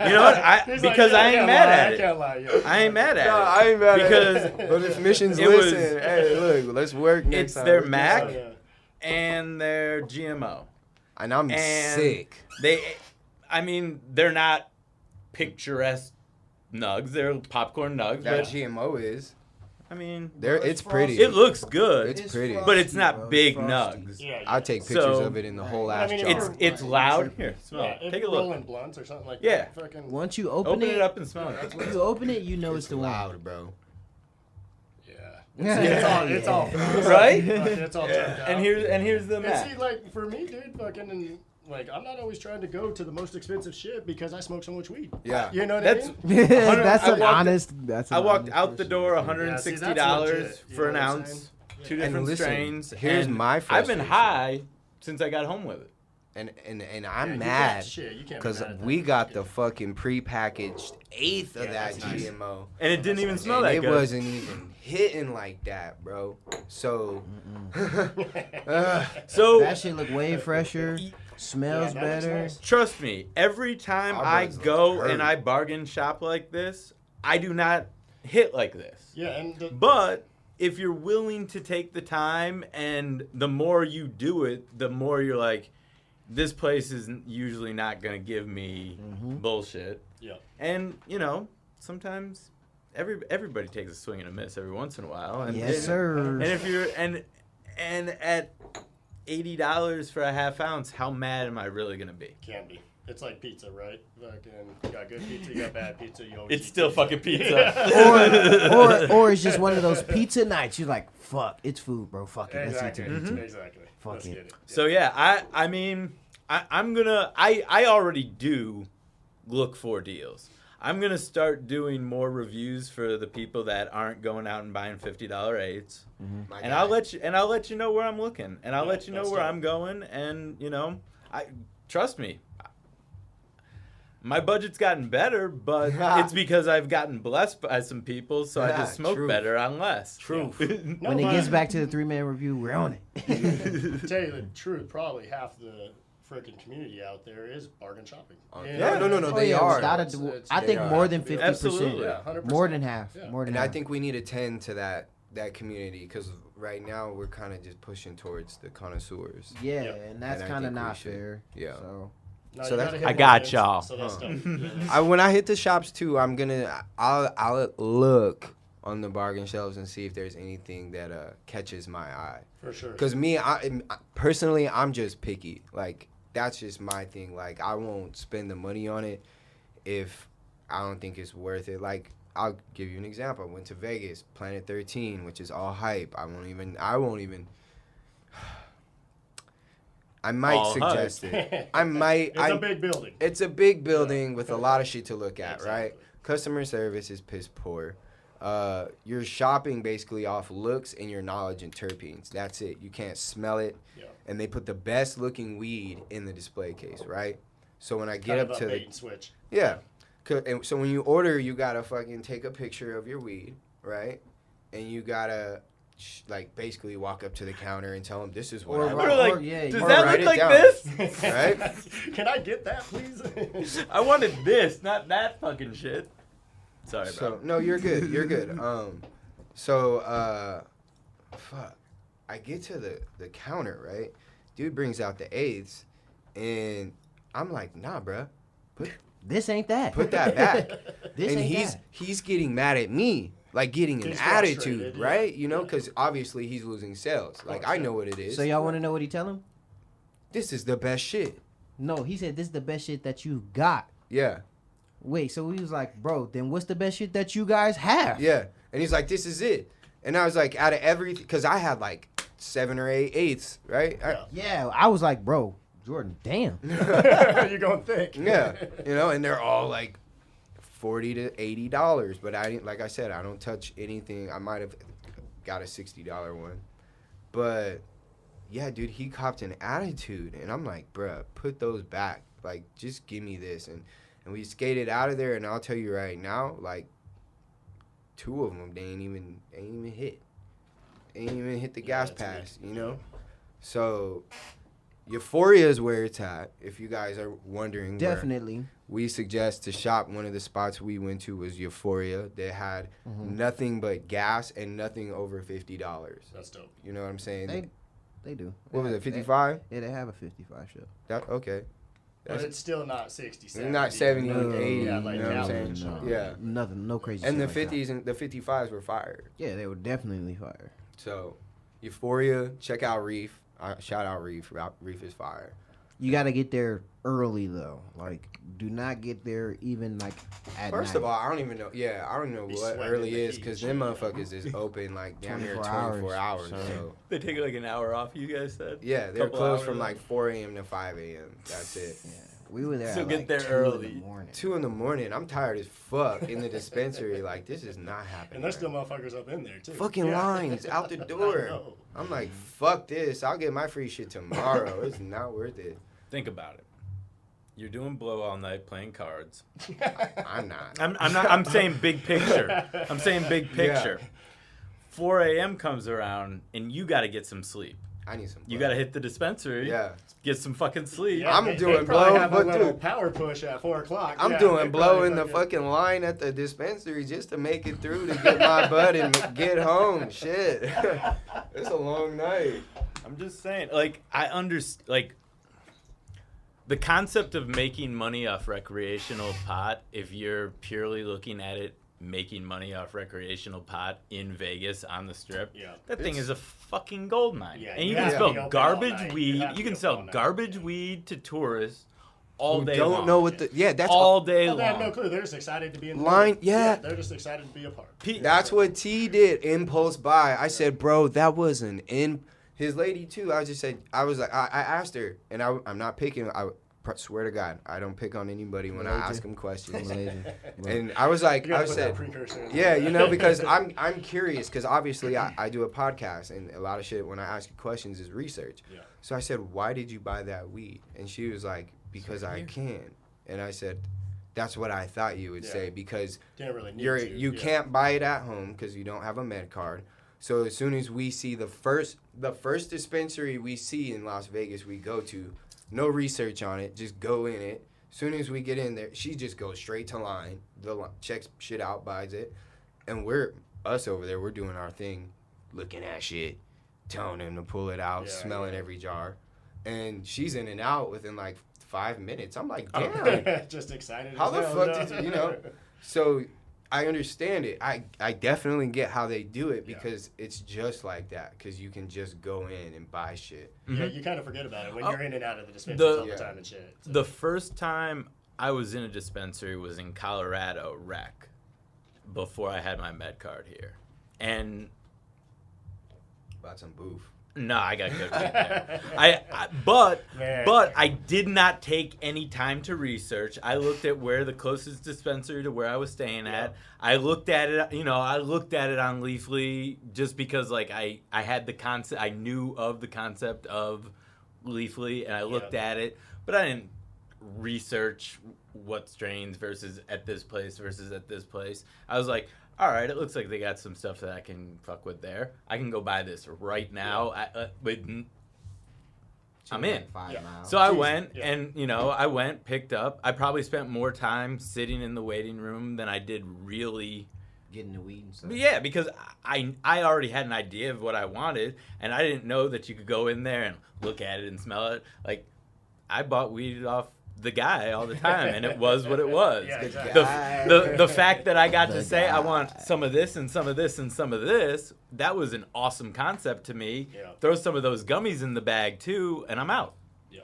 You know what? Because I ain't mad at it. I ain't mad at it. I ain't mad because at it. But if Mission's it was- listen, hey, look, let's work next time. It's their Let's do Mac something. and their GMO. And I'm sick. They're not picturesque nugs. They're popcorn nugs. That But GMO is. It's pretty. it looks good. It's pretty. But it's not bro. big Frosty. nugs. Yeah, I take pictures So- of it in the whole I ass mean, jar. It's loud. Here, smell. Yeah, it. if Take a you're look. rolling blunts or something like Yeah. that. Fucking, Once you open, Open it up and smell Yeah, it. that's you open it, you know it's the one. loud, bro. yeah. It's all Right? It's all turned out. And here's the And map. see, like, for me, dude, fucking, like, I'm not always trying to go to the most expensive shit because I smoke so much weed. Yeah. You know what That's- I mean? That's I an walked- honest. That's. I an walked honest out the person. door, Yeah, $160 see, that's legit, you for an know what I'm ounce, saying? two Yeah. different And listen, strains. here's and my I've been frustration. high since I got home with it. And Yeah, I'm you mad can't- shit, you can't be because mad at we that. got the fucking prepackaged eighth of Yeah, that that's nice. GMO. And it didn't even smell And that it good. wasn't even hitting like that, bro. So, So That shit look way fresher. Smells Yeah, that looks better. nice. trust me, every time Our I buds go look and I bargain shop like this, I do not hit like this. Yeah, and But if you're willing to take the time, and the more you do it, the more you're like, this place is usually not going to give me bullshit. yeah. And, sometimes everybody takes a swing and a miss every once in a while. And Yes, sir. And if you're and at $80 for a half ounce, how mad am I really going to be? Can be. It's like pizza, right? Fucking, you got good pizza, you got bad pizza. You always It's eat still pizza. fucking pizza. or it's just one of those pizza nights. You're like, fuck, it's food, bro. Fuck it. Exactly. Let's eat the pizza. Exactly. Fuck Let's it. get it. So yeah, I already do look for deals. I'm gonna start doing more reviews for the people that aren't going out and buying $50 eights, and I'll let you know where I'm looking, and I'll let you know where I'm going, and trust me. My budget's gotten better, but it's because I've gotten blessed by some people, so I just smoke better on less. Truth. When it gets back to the 3-man review, we're on it. To tell you the truth, probably half the freaking community out there is bargain shopping. No, they are. I think more than 50%. Absolutely. Yeah, 100%. More than half. Yeah. More than And half. I think we need to tend to that community because right now we're kind of just pushing towards the connoisseurs. Yeah, Yep. and that's And I kind of think we not should. fair. Yeah. So. No, So you that's- gotta hit I more got events, y'all. So that's dope. When I hit the shops too, I'll look on the bargain shelves and see if there's anything that catches my eye. For sure. Because me, personally, I'm just picky. Like, that's just my thing. Like, I won't spend the money on it if I don't think it's worth it. Like, I'll give you an example. I went to Vegas, Planet 13, which is all hype. I won't even. I might All suggest it. I might. It's a big building. It's a big building with a lot of shit to look at, right? Exactly. Customer service is piss poor. You're shopping basically off looks and your knowledge and terpenes. That's it. You can't smell it. Yeah. And they put the best looking weed in the display case, right? So when I get Kind up of to a the bait and switch. yeah, and so when you order, you gotta fucking take a picture of your weed, right? And you gotta like basically walk up to the counter and tell them this is what I We're want. like, yeah, does or that write look it like down. this? Right? Can I get that, please? I wanted this, not that fucking shit. Sorry, bro. So no, you're good. You're good. Fuck. I get to the counter, right? Dude brings out the eighths, and I'm like, nah, bruh. This ain't that. Put that back. This And ain't he's getting mad at me, like getting an He's attitude, frustrated, yeah. right? You know, Yeah. because obviously he's losing sales. Like, I know what it that. is. So y'all want to know what he tell him? This is the best shit. No, he said this is the best shit that you got. Yeah. Wait, so he was like, bro, then what's the best shit that you guys have? Yeah. And he's like, this is it. And I was like, out of everything, because I had like 7 or 8 eighths, right? Yeah, I was like, bro, Jordan, damn. You're going thick. Yeah. You know, and they're all like $40 to $80. But I didn't, like I said, I don't touch anything. I might have got a $60 one. But yeah, dude, he copped an attitude. And I'm like, bruh, put those back. Like, just give me this. And we skated out of there, and I'll tell you right now, like, 2 of them, they ain't even hit. They ain't even hit the gas that's pass, good. you know? So, Euphoria is where it's at, if you guys are wondering. where Definitely. we suggest to shop. One of the spots we went to was Euphoria. They had nothing but gas and nothing over $50. That's dope. You know what I'm saying? They do. What was it, 55? Yeah, they have a 55 show. That okay. But it's still not 60, 70. Not 70, No. 80. Yeah, like you know what I'm gallons. saying? No. Yeah. Nothing, no crazy And the shit like that. 50s and the 55s were fired. Yeah, they were definitely fire. So, Euphoria, check out Reef. Shout out Reef. Reef is fire. You got to get there early, though. Like, do not get there even, like, at First night. of all, I don't even know. Yeah, I don't know Be what sweating early the is heat because and them shit. motherfuckers is open like damn near 24 24 hours. hours, So, They take like an hour off, you guys said? yeah, they're Couple closed hours. from like 4 a.m. to 5 a.m. That's it. Yeah. We were there So at, get like, there 2 early. in the morning. 2 in the morning. I'm tired as fuck in the dispensary. Like, this is not happening. And there's still man. motherfuckers up in there, too. Fucking Yeah. lines out the I door. know. I'm like, fuck this. I'll get my free shit tomorrow. It's not worth it. Think about it. You're doing blow all night playing cards. I'm not. I'm not. I'm saying big picture. I'm saying big picture. 4 a.m. comes around and you got to get some sleep. I need some. You blood. got to hit the dispensary. Yeah. Get some fucking sleep. Yeah, I'm they doing probably blow, have a but little dude- power push at 4 o'clock. I'm Yeah, doing they blow probably in the fucking line at the dispensary just to make it through to get my bud and get home. Shit. It's a long night. I'm just saying. Like I understand. Like the concept of making money off recreational pot. If you're purely looking at it, making money off recreational pot in Vegas on the strip. Yeah. That thing It's- is a fucking gold mine. Yeah, and you you can have to be sell open all garbage night. You weed. have to You be can open sell all night. garbage weed to tourists all Who day don't long. know what the that's all day Well, they have no long. clue. They're just excited to be in the Line- building. yeah. They're just excited to be a part. That's what T did. Impulse buy. I said, bro, that was an his lady too. I just said, I was like, I asked her, and I'm not picking. I swear to God, I don't pick on anybody when I ask them questions. Malaysia. And I was like, You gotta I put said, that precursor in yeah, there. you know, because I'm curious, because obviously I do a podcast, and a lot of shit when I ask you questions is research. Yeah. So I said, why did you buy that weed? And she was like, because I can. And I said, that's what I thought you would say, because Didn't really need you to. can't buy it at home because you don't have a med card. So as soon as we see the first dispensary we see in Las Vegas, we go to, no research on it, just go in it. As soon as we get in there, she just goes straight to line, checks shit out, buys it, and us over there, we're doing our thing, looking at shit, telling him to pull it out, smelling every jar, and she's in and out within like 5 minutes. I'm like, damn. Just excited. How as the hell, fuck did you know? So I understand it. I definitely get how they do it because it's just like that. Because you can just go in and buy shit. Yeah, you kind of forget about it when you're in and out of the dispensaries all the time and shit. So. The first time I was in a dispensary was in Colorado, Rec, before I had my med card here. And Bought some boof. no, I got good right there. But I did not take any time to research. I looked at where the closest dispensary to where I was staying at. I looked at it, I looked at it on Leafly just because like I had the concept, I knew of the concept of Leafly, and I looked at it, but I didn't research what strains versus at this place versus at this place. I was like, all right, it looks like they got some stuff that I can fuck with there. I can go buy this right now. I'm in. 5 miles. So I went and, picked up. I probably spent more time sitting in the waiting room than I did really getting the weed and stuff. Yeah, because I already had an idea of what I wanted, and I didn't know that you could go in there and look at it and smell it. Like, I bought weed off the guy all the time, and it was what it was. Yeah, exactly. The fact that I got to say I want some of this and some of this and some of this, that was an awesome concept to me. Yeah. Throw some of those gummies in the bag too, and I'm out. Yeah.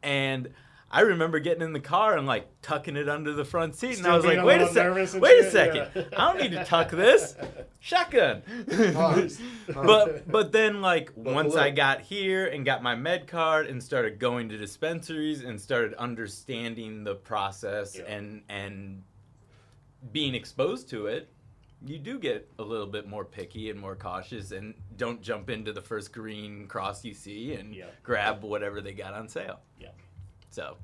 And I remember getting in the car and like tucking it under the front seat, and Still I was being like, a wait a little second, yeah. I don't need to tuck this. Shotgun. But then like once I got here and got my med card and started going to dispensaries and started understanding the process and being exposed to it, you do get a little bit more picky and more cautious and don't jump into the first green cross you see and grab whatever they got on sale. Yeah. So,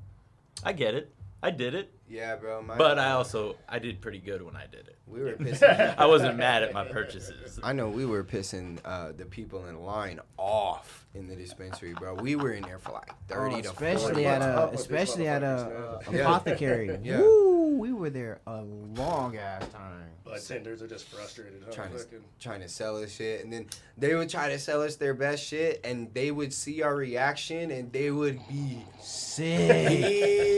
I get it. I did it. Yeah, bro. But I did pretty good when I did it. We were pissing. I wasn't mad at my purchases. I know we were pissing the people in line off in the dispensary, bro. We were in there for like 30 to 40. Especially at a apothecary. Yeah. Woo, we were there a long ass time. But tenders are just frustrated. Huh? Trying to sell us shit, and then they would try to sell us their best shit, and they would see our reaction, and they would be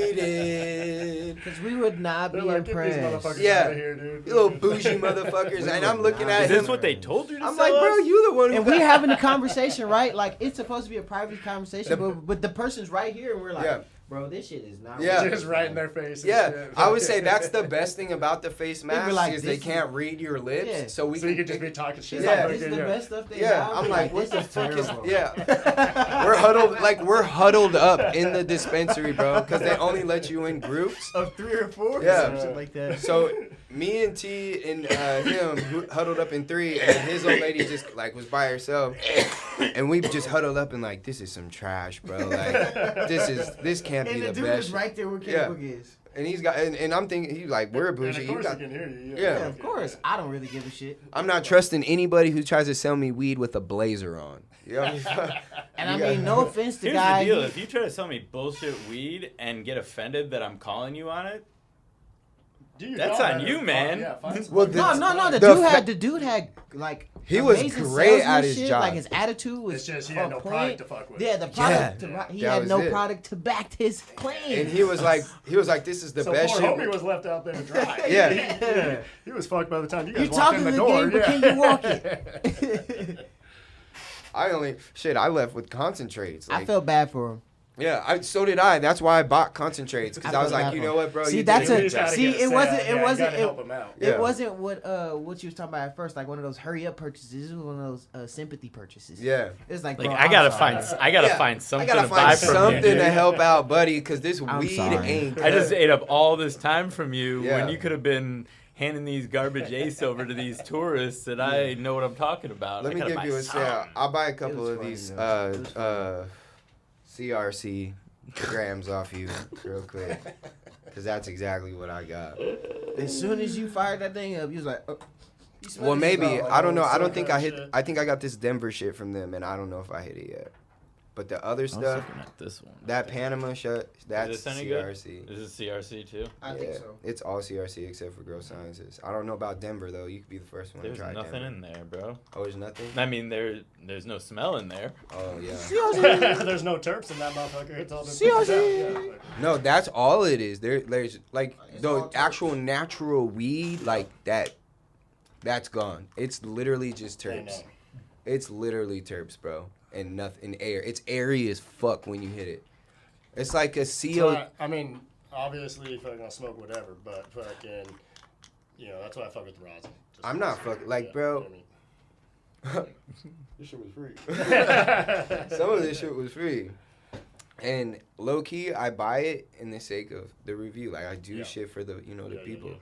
heated. Because we would not They're be like, impressed. Get these motherfuckers Yeah. out of here, dude. You little bougie motherfuckers, and I'm looking at Is him. this what they told you to I'm sell like, bro, us? you the one who And we having a conversation, right? Like, it's supposed to be a private conversation, but the person's right here, and we're like, bro, this shit is not Yeah. Just right in their face. and Yeah, shit. I would say that's the best thing about the face be mask like, is this they is- can't read your lips, Yeah. so we So you could just be talking shit. It's Yeah. like, this is the best stuff they Yeah, got. I'm like, what the this is fuck is? terrible. Yeah, we're huddled up in the dispensary, bro, because they only let you in groups. Of 3 or 4, Yeah. some shit like that. So me and T and him huddled up in 3, and his old lady just like was by herself, and we just huddled up and like, this is some trash, bro. Like this can't be And the the dude best. is right there where Yeah. K-Book is. And he's got, and I'm thinking, he's like, we're And bougie. of You course got, he can hear you. Yeah. Yeah, of course. I don't really give a shit. I'm not trusting anybody who tries to sell me weed with a blazer on. You know what I mean? And I mean, no offense to Here's guy. the deal. If you try to sell me bullshit weed and get offended that I'm calling you on it, that's on you, man. Well, No. the The dude had like He was amazing great at his salesmanship, job. Like his attitude was. It's just he had on no point. product to fuck with. Yeah, the product. Yeah. He That had was no it. product to back his claim. and he was like, this is the So best poor shit. Homie was left out there to dry. Yeah. He was fucked by the time you guys You're walked in talking the the door. game, but can you walk it? I left with concentrates. Like, I felt bad for him. Yeah, so did I. That's why I bought concentrates because I was like, you know what, bro? See, you that's did a good job. see. It wasn't. It wasn't. help them out. Yeah. It wasn't what you was talking about at first, like one of those hurry up purchases. This was one of those sympathy purchases. Yeah. It's like, Like bro, I gotta I'm sorry. find something I gotta to find buy from something you. to help out, buddy, because this I'm weed sorry. ain't. I just ate up all this time from you Yeah. when you could have been handing these garbage ace over to these tourists that I know what I'm talking about. Let I me gotta give buy you a some. sale. I'll buy a It couple was of funny, these though. It was CRC grams off you real quick, because that's exactly what I got. As soon as you fired that thing up, you was like, oh, you smell Well, this? maybe Oh, I don't know. I some don't think I kind hit. of shit. I think I got this Denver shit from them, and I don't know if I hit it yet. But the other I was stuff, looking at this one. that Panama shit, that's this any good? CRC. Is this CRC too? I think so. It's all CRC except for Grow Sciences. I don't know about Denver though. You could be the first one There's to try nothing Denver. in there, bro. Oh, there's nothing. I mean, there's no smell in there. Oh yeah. There's no terps in that motherfucker. It's all been See, put out. Yeah. No, that's all it is. There's like It's the all terps. actual natural weed like that. That's gone. It's literally just I terps. know. It's literally terps, bro, and nothing air. It's airy as fuck when you hit it. It's like a So, CO. I mean, obviously, fucking I'll smoke whatever, but fucking, that's why I fuck with the rosin. Just I'm not because, fucking like, yeah, bro. you know what I mean? This shit was free. Some of this shit was free. And low key, I buy it in the sake of the review. Like I do Yeah. shit for the the Yeah, people. yeah.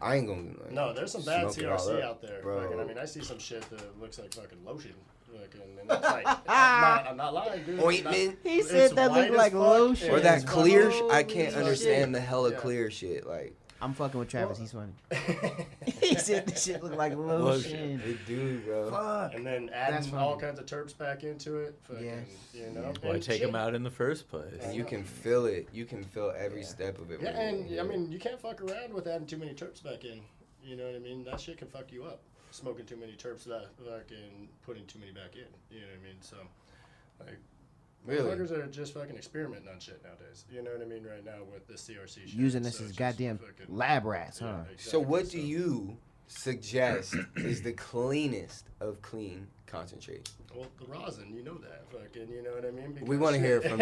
I ain't gonna. Like, No, there's some bad smoke it all CRC up, out there. bro. Fucking, I mean, I see some shit that looks like fucking lotion. Fucking, and it's like, I'm not lying, dude. Ointment. He It's said that white looked as like fuck, lotion. and Or that it's clear. fucking- I can't Holy understand shit. the hella Yeah. clear shit. Like I'm fucking with Travis. He's funny. fucking- He said this shit look like lotion. it do, bro. Fuck. And then That's adding all funny. kinds of terps back into it. Fucking, Yes. Why and take shit. them out in the first place? And you can feel it. You can feel every step of it. Yeah, when and you I hit it. mean, you can't fuck around with adding too many terps back in. You know what I mean? That shit can fuck you up. Smoking too many terps, that fucking putting too many back in. You know what I mean? So, like, Really? motherfuckers are just fucking experimenting on shit nowadays. You know what I mean? Right now with this CRC shit. Using this So as it's just goddamn fucking- lab rats, huh? Yeah, So exactly. what do you suggest is the cleanest of clean concentrate? Well, the rosin, you know that. Fucking, you know what I mean? We wanna hear it from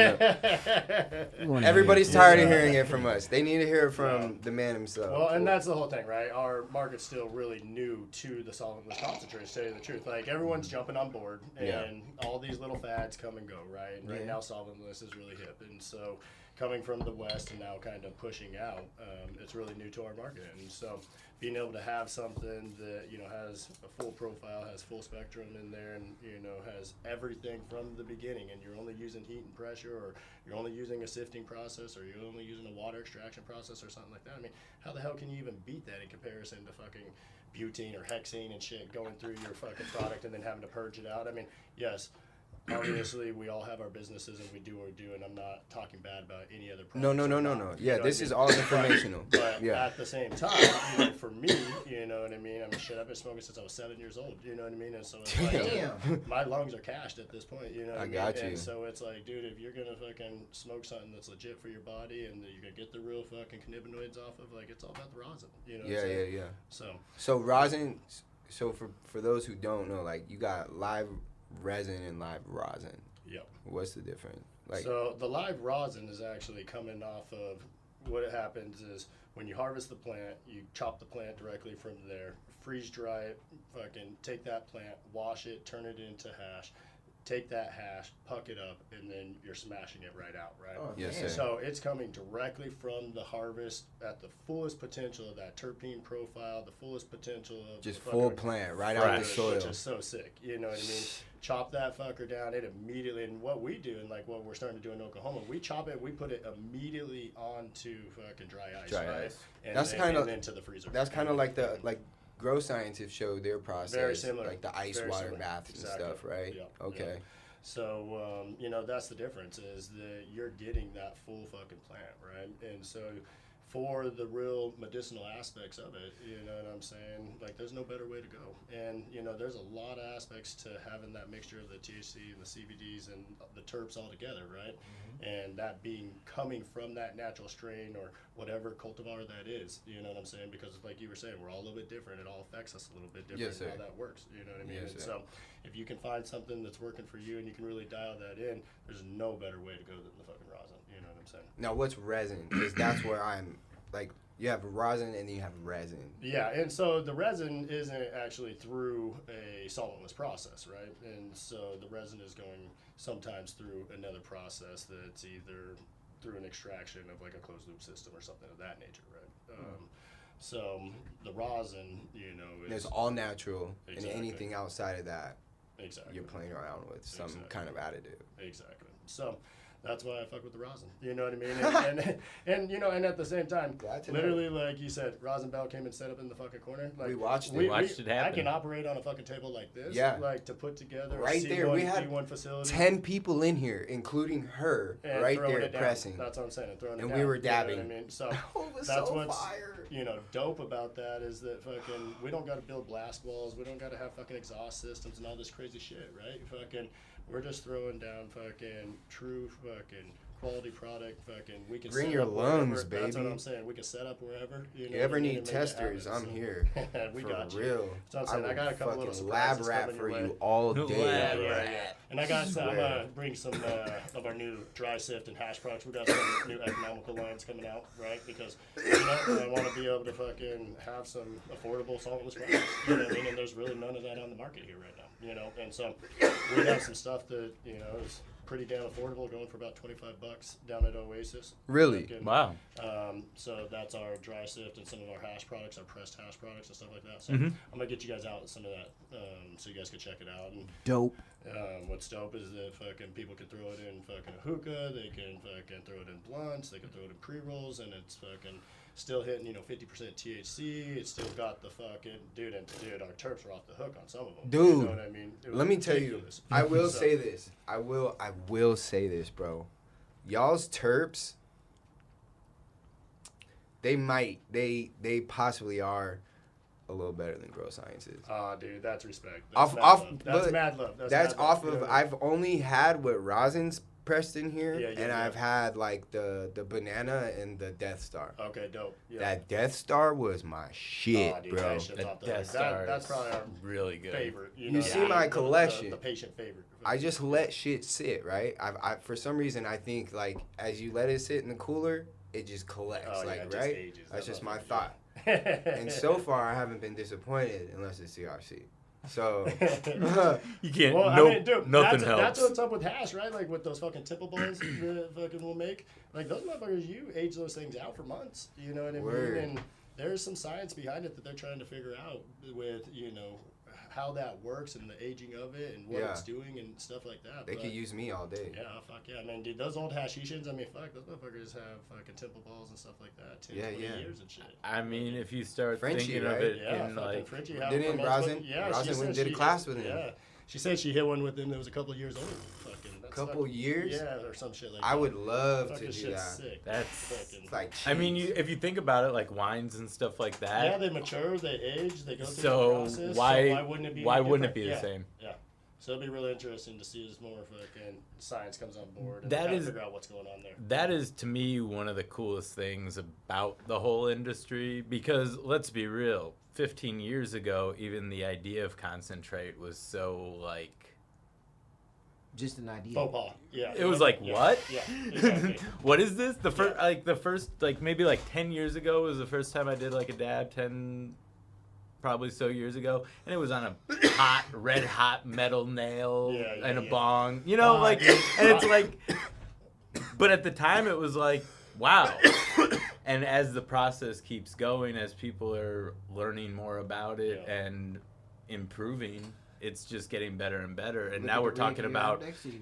We wanna Everybody's hear tired Yeah. of hearing it from us. They need to hear it from the man himself. Well, and that's the whole thing, right? Our market's still really new to the solventless concentrates, to tell you the truth. Like, everyone's jumping on board, and Yeah. all these little fads come and go, right? And right Yeah. now, solventless is really hip. And so, coming from the West and now kind of pushing out, it's really new to our market. And so, being able to have something that, has a full profile, has full spectrum in there, and, has everything from the beginning, and you're only using heat and pressure, or you're only using a sifting process, or you're only using a water extraction process, or something like that. I mean, how the hell can you even beat that in comparison to fucking butane or hexane and shit going through your fucking product and then having to purge it out? I mean, yes, obviously we all have our businesses and we do what we do, and I'm not talking bad about any other product. No. You Yeah, know this what I is mean? all informational. But Yeah. at the same time, for me, you know what I mean? I mean, shit, I've been smoking since I was 7 years old, you know what I mean? And so it's like, Damn. my lungs are cashed at this point, you know what I mean? got you. And so it's like, dude, if you're gonna fucking smoke something that's legit for your body and that you're gonna get the real fucking cannabinoids off of, like, it's all about the rosin, you know what I'm saying? Yeah. So, So rosin. So for those who don't know, like you got live resin and live rosin. yep. What's the difference? Like So the live rosin is actually coming off of what happens is when you harvest the plant, you chop the plant directly from there, freeze dry it, fucking take that plant, wash it, turn it into hash, take that hash, puck it up, and then you're smashing it right out, right? Oh, Yes, damn. sir. So it's coming directly from the harvest at the fullest potential of that terpene profile, the fullest potential of just the full fucking plant right out the Fresh. soil. which is so sick. You know what I mean? Chop that fucker down. It immediately, and what we do, and like what we're starting to do in Oklahoma, we chop it. We put it immediately onto fucking dry ice, Dry right? ice. And That's then, kinda- and into the freezer. That's kind of like the Grow Scientists show their process, Very similar. like the ice Very water similar. baths Exactly. and stuff, right? Yeah. Okay. Yeah. So, that's the difference is that you're getting that full fucking plant, right? And so for the real medicinal aspects of it. You know what I'm saying? Like, there's no better way to go. And, you know, there's a lot of aspects to having that mixture of the THC and the CBDs and the terps all together, right? And that being coming from that natural strain or whatever cultivar that is, you know what I'm saying? Because like you were saying, we're all a little bit different. It all affects us a little bit different. Yes, and sir. how that works, you know what I mean? Yes, And sir. so if you can find something that's working for you and you can really dial that in, there's no better way to go than the fucking rosin, you know what I'm saying? Now, what's resin? Because that's where I'm, like, you have rosin and then you have resin. Yeah, and so the resin isn't actually through a solventless process, right? And so the resin is going sometimes through another process that's either through an extraction of like a closed loop system or something of that nature, right? So the rosin, you know, And it's is all natural, Exactly. and anything outside of that, exactly you're playing around with some Exactly. kind of additive. exactly. So that's why I fuck with the rosin. You know what I mean? And you know, and at the same time, Glad to know. literally, like you said, Rosin Bell came and set up in the fucking corner. Like We watched it. We watched it happen. I can operate on a fucking table like this. Yeah. Like to put together a Right C1, there, we had D1 facility. 10 people in here, including her, and right throwing there it down. pressing. That's what I'm saying. And throwing it And down. we were You know what dabbing. I mean? So Oh, it was that's so what's fire. you know dope about that is that fucking we don't got to build blast walls. We don't got to have fucking exhaust systems and all this crazy shit, right? Fucking, we're just throwing down fucking true fucking quality product. Fucking, we can Bring set your up wherever. lungs, That's what baby. I'm saying. We can set up wherever. You know You ever what I mean, need and make it testers? happen. I'm So, here. we For got you. real. So I'm saying, I got a couple little fucking lab surprises rat coming for your you way. all Lab day. rat. And I got I'm Swear. gonna bring some of our new dry sift and hash products. We got some new economical lines coming out, right? Because you know, I want to be able to fucking have some affordable solventless products. You know what I mean? And there's really none of that on the market here right now. You know, and so we have some stuff that you know is pretty damn affordable, going for about $25 down at Oasis. Really? Fucking, Wow. So that's our dry sift and some of our hash products, our pressed hash products and stuff like that. So Mhm. I'm gonna get you guys out with some of that, so you guys can check it out. And Dope. what's dope is that fucking people can throw it in fucking a hookah, they can fucking throw it in blunts, they can throw it in pre-rolls, and it's fucking still hitting, you know, 50% THC. It's still got the fucking dude, our terps are off the hook on some of them. You Dude, know what I mean? It was Let me tell you, ridiculous. I will So- say this. I will say this, bro. Y'all's terps, they possibly are a little better than Grow Sciences. Dude, that's respect. Off- That's off- mad love. That's but mad love. That's mad love, off you know of, what I mean? I've only had what rosin's pressed in here, Yeah, and yeah. I've had like the banana and the Death Star. Okay, dope. Yeah. That Death Star was my shit, Dude, bro. that shit's The off the hook. Death Star That's is probably our really good. favorite. You, You know, see my collection. The patient favorite. I just let shit sit, right? I for some reason I think like as you let it sit in the cooler, it just collects, Oh, yeah, like it just right. ages. That's That just my motherfucker, thought. yeah. And so far, I haven't been disappointed unless it's CRC. So You can't. Well, nope, I mean, dude, nothing that's helps. what's up with hash, right? Like with those fucking tipple balls that fucking will make. Like those motherfuckers, you age those things out for months. You know what I Word. mean? And there's some science behind it that they're trying to figure out with, you know, how that works and the aging of it and what Yeah. it's doing and stuff like that. they But, could use me all day. yeah, fuck yeah, man, dude. Those old hashishans, I mean, fuck, those motherfuckers have fucking temple balls and stuff like that. 10, Yeah, 20 yeah. years and shit. I mean, if you start Frenchie, thinking right? of it Yeah, in fucking like, Frenchie. How Didn't from Rosin? Edgewood- Yeah, Rosin she went said and did a she class hit- with him. Yeah, she said she hit one with him that was a couple years old. Fucking, that's Couple fucking- years? Yeah, or some shit like I that. would love to Fucking do shit's that. sick. that's. Fucking- It's like I mean, cheese. if you think about it, like wines and stuff like that. yeah, they mature, they age, they go through the So process. why so why wouldn't it be? why any wouldn't it different? be the Yeah, same? Yeah. So it'll be really interesting to see as more fucking science comes on board and That kinda is- figure out what's going on there. That is to me one of the coolest things about the whole industry because let's be real, 15 years ago even the idea of concentrate was so like Just an idea. Faux pas. Yeah. it was like yeah. what? Yeah. Exactly. What is this? The first Yeah. the first maybe 10 years ago was the first time I did like a dab, 10 probably so years ago, and it was on a red hot metal nail Yeah, yeah, and a yeah. bong, you know, and it's like, but at the time it was like, wow. And as the process keeps going, as people are learning more about it Yeah. and improving, it's just getting better and better. And Look now at we're the talking rig about, next to you.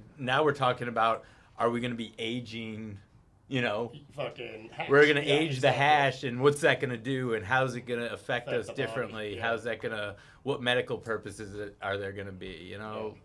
are we going to be aging, you know, Fucking hash. we're going to Yeah, age the exactly. hash and what's that going to do and how's it going to affect Affect us the body, differently? yeah. How's that going to, what medical purposes are there going to be? You know,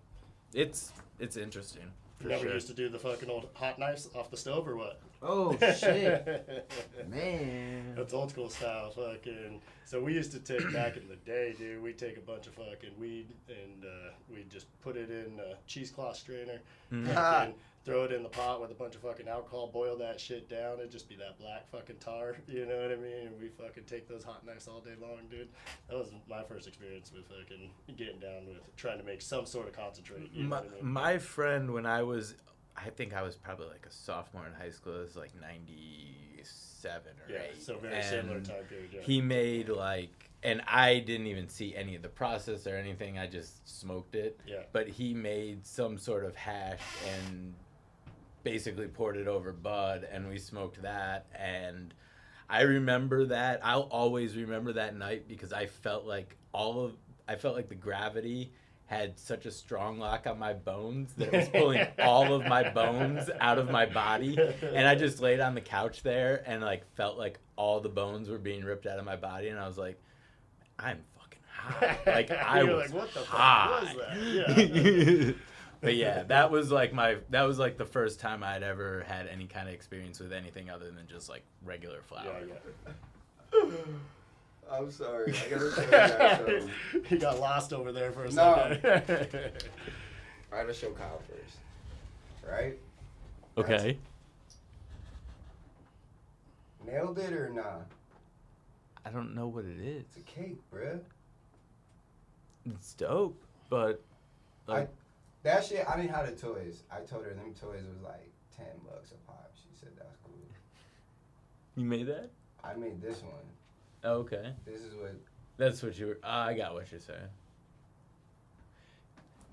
it's interesting. You For never sure. used to do the fucking old hot knives off the stove or what? Oh shit, man. That's old school style, fucking. So we used to take back in the day, dude. We'd take a bunch of fucking weed and we'd just put it in a cheesecloth strainer, fucking throw it in the pot with a bunch of fucking alcohol, boil that shit down. It'd just be that black fucking tar, you know what I mean? And we fucking take those hot knives all day long, dude. That was my first experience with fucking getting down with trying to make some sort of concentrate. You know what I mean? My friend, when I think I was probably like a sophomore in high school. It was like 97 or 8. So very similar time period. Yeah. He made like, and I didn't even see any of the process or anything. I just smoked it. Yeah. But he made some sort of hash and basically poured it over bud, and we smoked that. And I remember that. I'll always remember that night because I felt like the gravity had such a strong lock on my bones that it was pulling all of my bones out of my body. And I just laid on the couch there and like felt like all the bones were being ripped out of my body. And I was like, I'm fucking high. Like I was like, what the fuck was that? Yeah. But yeah, that was like the first time I'd ever had any kind of experience with anything other than just like regular flower. Yeah. I'm sorry. I gotta show you guys something. He got lost over there for a second. I gotta show Kyle first. Right? Okay. Nailed it or nah? I don't know what it is. It's a cake, bruh. It's dope, but like, that shit, I didn't have the toys. I told her them toys was like $10 a pop. She said that's cool. you made that? I made this one. Oh, okay. This is what. That's what you were. I got what you're saying.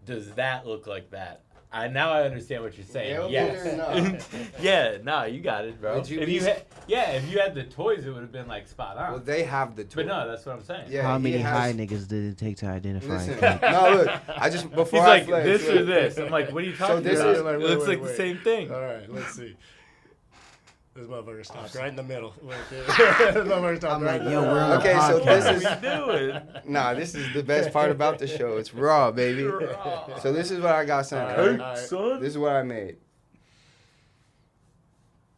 Does that look like that? Now I understand what you're saying. Nailed yes. it or not? Yeah. No, you got it, bro. Would you if be- you had the toys, it would have been like spot on. Well, they have the toys. But no, that's what I'm saying. Yeah, How he many has- high niggas did it take to identify? Listen, a cake? no, look. I just before He's I like flex, this look. or this. I'm like, what are you talking this about? is- Like, it wait, looks wait, like the wait. same thing. All right, let's see. This motherfucker stopped right in the middle. This motherfucker stopped I'm right like, in yo, the we're middle. on a Okay, so podcast. this What are we doing? Nah, this is the best part about the show. It's raw, baby. So this is what I got sent. All Right? right. Son. This is what I made.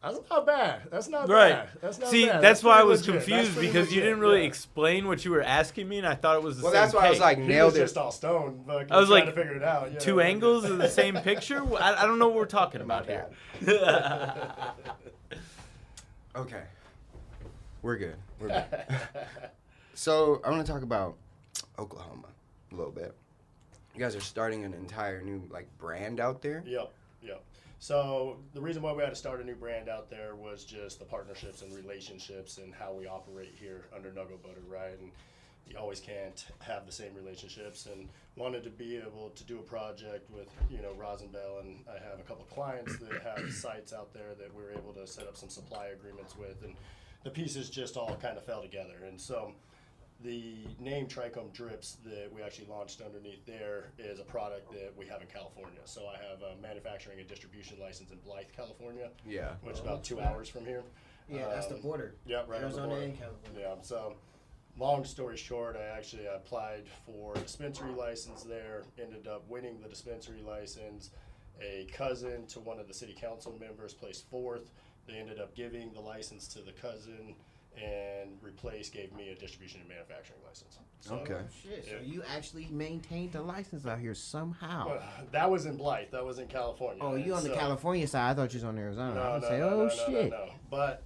That's not bad. That's not Right. bad. That's not See, bad. that's why I pretty was legit. confused That's pretty because you legit. didn't really Yeah. explain what you were asking me, and I thought it was the Well, same that's why I was cake. like, He nailed was it. just all stoned. I was trying like, to figure it out. You two know? angles of the same picture? I don't know what we're talking about here. Okay. We're good. We're good. So I want to talk about Oklahoma a little bit. You guys are starting an entire new brand out there. Yep. So the reason why we had to start a new brand out there was just the partnerships and relationships and how we operate here under Nugget Butter, right? And you always can't have the same relationships, and wanted to be able to do a project with Rosin Bell, and I have a couple of clients that have sites out there that we were able to set up some supply agreements with, and the pieces just all kind of fell together. And so the name Trichome Drips that we actually launched underneath there is a product that we have in California. So I have a manufacturing and distribution license in Blythe, California, Yeah. which is about 2 hours from here. Yeah, that's the border. Yep, right on the Arizona border. and California. Yeah, so long story short, I actually applied for a dispensary license there, ended up winning the dispensary license. A cousin to one of the city council members placed fourth. They ended up giving the license to the cousin, and gave me a distribution and manufacturing license. So, Okay. Shit, so Yeah. you actually maintained the license out here somehow. well, that was in Blythe. That was in California. Oh, you on the So- California side? I thought you was on Arizona. I No, was no, say, no, oh no, shit. no. But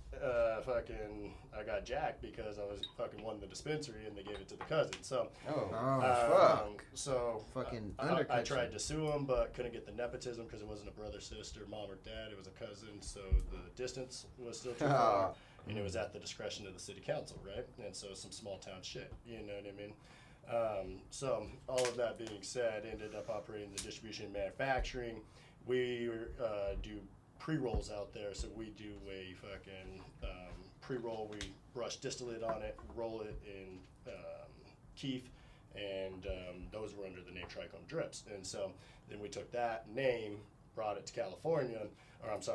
I got jacked because I was fucking won the dispensary and they gave it to the cousin. So Oh, fuck. So Fucking I undercut tried you. to sue him, but couldn't get the nepotism because it wasn't a brother, sister, mom, or dad. It was a cousin. So the distance was still too far, and it was at the discretion of the city council, right? And so some small town shit. You know what I mean? So all of that being said, ended up operating the distribution and manufacturing. We do pre-rolls out there, so we do a fucking pre-roll. We brush distillate on it, roll it in keef, and those were under the name Trichome Drips. And so then we took that name, brought it to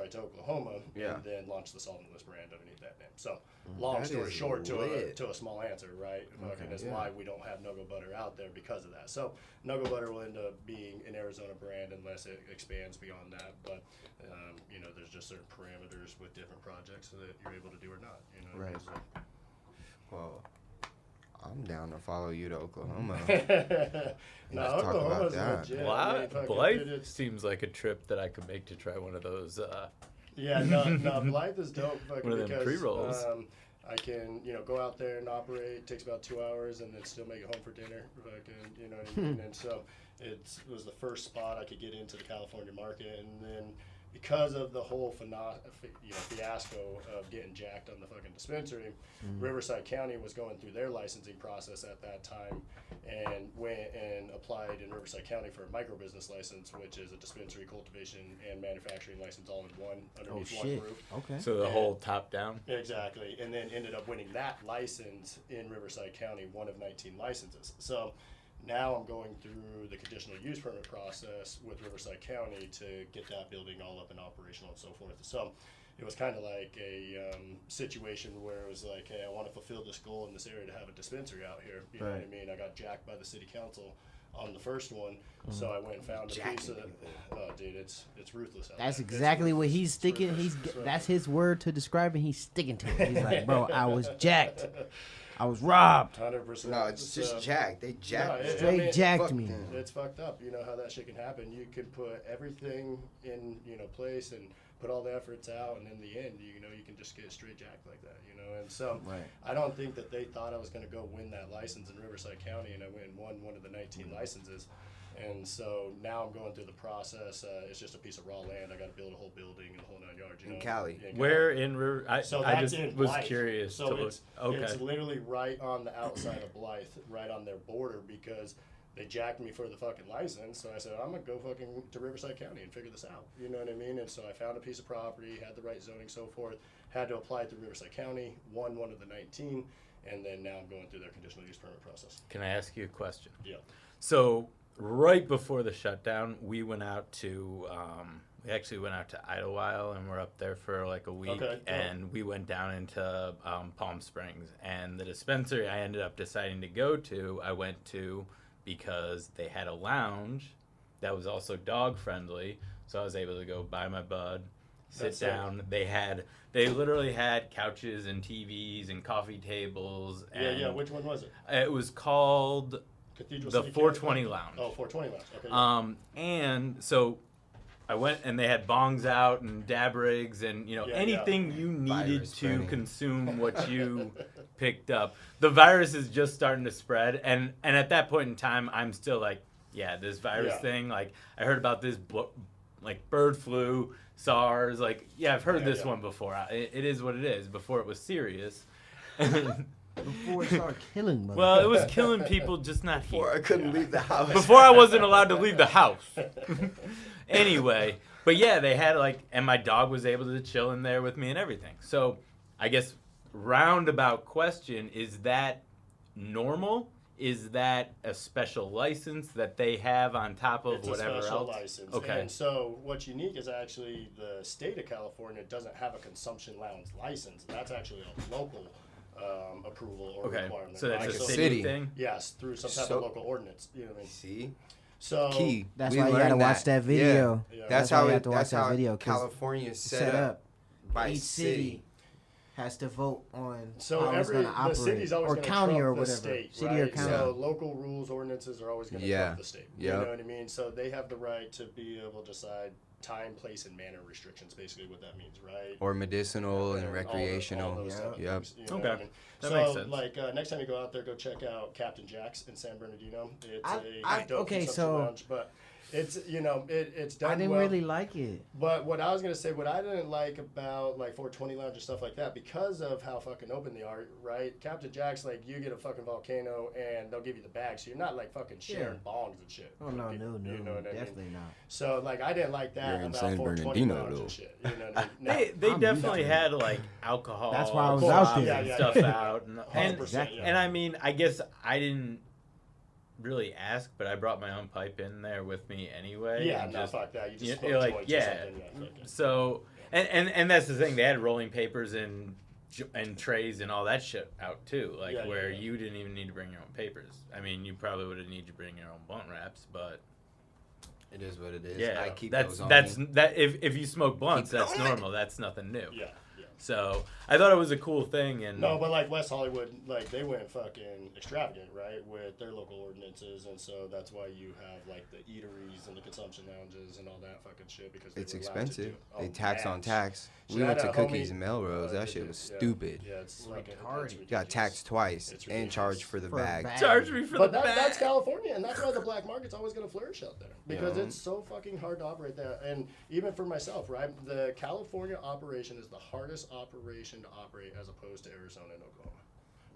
to Oklahoma, Yeah. and then launched the solventless brand underneath that name. So long That story is short, lit. to a small answer, right? Okay, That's yeah. why we don't have Nugget Butter out there because of that. So Nugget Butter will end up being an Arizona brand unless it expands beyond that. But there's just certain parameters with different projects so that you're able to do or not. You know what I mean? Right. So, Well, I'm down to follow you to Oklahoma. No, Let's talk about Oklahoma's that. legit. Well, I mean, fucking, Blythe dude, it's- seems like a trip that I could make to try one of those. Yeah, no, Blythe is dope. Fucking One of them because, pre-rolls. I can, go out there and operate. It takes about 2 hours, and then still make it home for dinner. Fucking, you know what I mean? And so it was the first spot I could get into the California market, and then because of the whole fiasco of getting jacked on the fucking dispensary, Riverside County was going through their licensing process at that time, and went and applied in Riverside County for a micro business license, which is a dispensary, cultivation, and manufacturing license all in one underneath one roof. Okay. So the whole top down. Exactly, and then ended up winning that license in Riverside County, one of 19 licenses. So now I'm going through the conditional use permit process with Riverside County to get that building all up and operational and so forth. So it was kind of like a situation where it was like, hey, I want to fulfill this goal in this area to have a dispensary out here. You know what I mean? I got jacked by the city council on the first one, so I went and found a piece of. Oh, dude, it's ruthless. Out That's there. exactly what he's sticking. ruthless. It's That's his word to describe it. He's sticking to it. He's like, bro, I was jacked. I was robbed. 100%. No, it's just jacked. They jacked. No, Straight jacked fuck me. them. It's fucked up. You know how that shit can happen. You could put everything in, place and put all the efforts out, and in the end, you can just get straight jacked like that, And so Right. I don't think that they thought I was going to go win that license in Riverside County, and I went and won one of the 19 licenses. And so now I'm going through the process. It's just a piece of raw land. I got to build a whole building and the whole 9 yards. In Cali. Yeah, Where in River? I that's just in was Blythe. curious So to look. it's Okay. literally right on the outside of Blythe, right on their border, because they jacked me for the fucking license. So I said, I'm gonna go fucking to Riverside County and figure this out. You know what I mean? And so I found a piece of property, had the right zoning, so forth. Had to apply through Riverside County, won one of the 19, and then now I'm going through their conditional use permit process. Can I ask you a question? Yeah. So right before the shutdown, we went out to Idlewild, and we're up there for like a week. Okay, cool. And we went down into Palm Springs, and the dispensary I ended up deciding to go to, I went to because they had a lounge that was also dog friendly, so I was able to go buy my bud, sit That's down. They literally had couches and TVs and coffee tables. And Yeah. Which one was it? it was called Cathedral the City 420 Campground? Lounge. Oh, 420 Lounge. Okay. Yeah. And so I went, and they had bongs out and dab rigs and Yeah, anything you needed Virus to spreading. consume what you picked up. The virus is just starting to spread, and at that point in time, I'm still like, yeah, this virus Yeah. thing. Like I heard about this like bird flu, SARS. Like yeah, I've heard Yeah, this yeah. one before. It is what it is. Before it was serious. Before it started killing, mother. Well, it was killing people, just not here. Before I couldn't leave the house. Before I wasn't allowed to leave the house. Anyway, but yeah, they had and my dog was able to chill in there with me and everything. So I guess roundabout question, is that normal? Is that a special license that they have on top of It's whatever a special else? license. Okay. And so what's unique is actually the state of California doesn't have a consumption lounge license. That's actually a local approval or Okay, requirement. so that's right? a So- city City. thing? Yes, through some type So- of local ordinance. You know what I mean? See? So Key. That's We why you gotta learned watch that video. Yeah. That's why how you it. have to watch That's that how video, 'cause California is set up. by Each city. city has to vote on So how it's every going to the city's operate, always or gonna county trump or the whatever, state, city right? or county. So local rules, ordinances are always going to Yeah. trump the state. Yep. You know what I mean? So they have the right to be able to decide time, place, and manner restrictions. Basically, what that means, right? Or medicinal and all recreational. those type of Yep. things, you know Okay. what I mean? That So, makes sense. like, next time you go out there, go check out Captain Jack's in San Bernardino. It's I- a dope okay, consumption so- lounge, but it's it's done I didn't well. really like it. But what I was gonna say, what I didn't like about like 420 Lounge and stuff like that, because of how fucking open they are, right? Captain Jack's like, you get a fucking volcano and they'll give you the bag, so you're not like fucking sharing bongs and shit. Oh with no, people, no, you know what I mean? definitely not. So like, I didn't like that You're in about San 420 Bernardino, Lounge though. and shit. You know what I mean? Now, They I'm definitely used to had alcohol. That's why I was out and there. Yeah, stuff yeah. out, and 100%, yeah. and I mean, I guess I didn't really ask, but I brought my own pipe in there with me anyway. yeah, and no, just, fuck that. You just you- smoke you're like, joints or yeah. something, fuck it. So and that's the thing. They had rolling papers and trays and all that shit out too. Like Yeah, yeah, where yeah. you didn't even need to bring your own papers. I mean, you probably would have needed to bring your own blunt wraps, but It is what it is. yeah, I keep that's those on that's me. that if you smoke blunts, Keep it that's on me. normal. That's nothing new. Yeah, yeah. So I thought it was a cool thing. And No, but like West Hollywood, like they went fucking extravagant, right, with their local ordinances, and so that's why you have like the eateries and the consumption lounges and all that fucking shit because It's were allowed to do expensive. it. They Oh, tax man. on tax. So We I went had to a Cookies homie- and Melrose. That did shit you? was Yeah. stupid. Yeah, it's fucking Retarded. it's Got ridiculous. taxed twice It's and ridiculous. charged for the For a bag. bag. charge me for But the that's bag. California, and that's why the black market's always going to flourish out there because Yeah. it's so fucking hard to operate there. And even for myself, right, the California operation is the hardest operation to operate as opposed to Arizona and Oklahoma.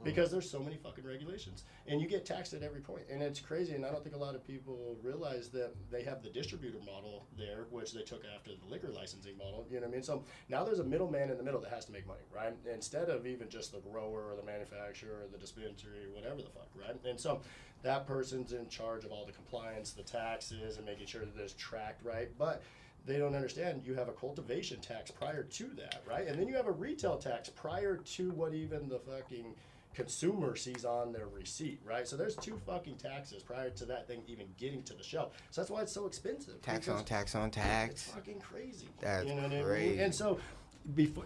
Because there's so many fucking regulations, and you get taxed at every point, and it's crazy. And I don't think a lot of people realize that they have the distributor model there, which they took after the liquor licensing model. You know what I mean? So now there's a middleman in the middle that has to make money, right? Instead of even just the grower or the manufacturer or the dispensary or whatever the fuck, right? And so that person's in charge of all the compliance, the taxes, and making sure that it's tracked right. But they don't understand you have a cultivation tax prior to that, right? And then you have a retail tax prior to what even the fucking consumer sees on their receipt, right? So there's 2 fucking taxes prior to that thing even getting to the shelf. So that's why it's so expensive. Tax because on tax on It's tax. fucking crazy. That's you know what I mean? crazy. And so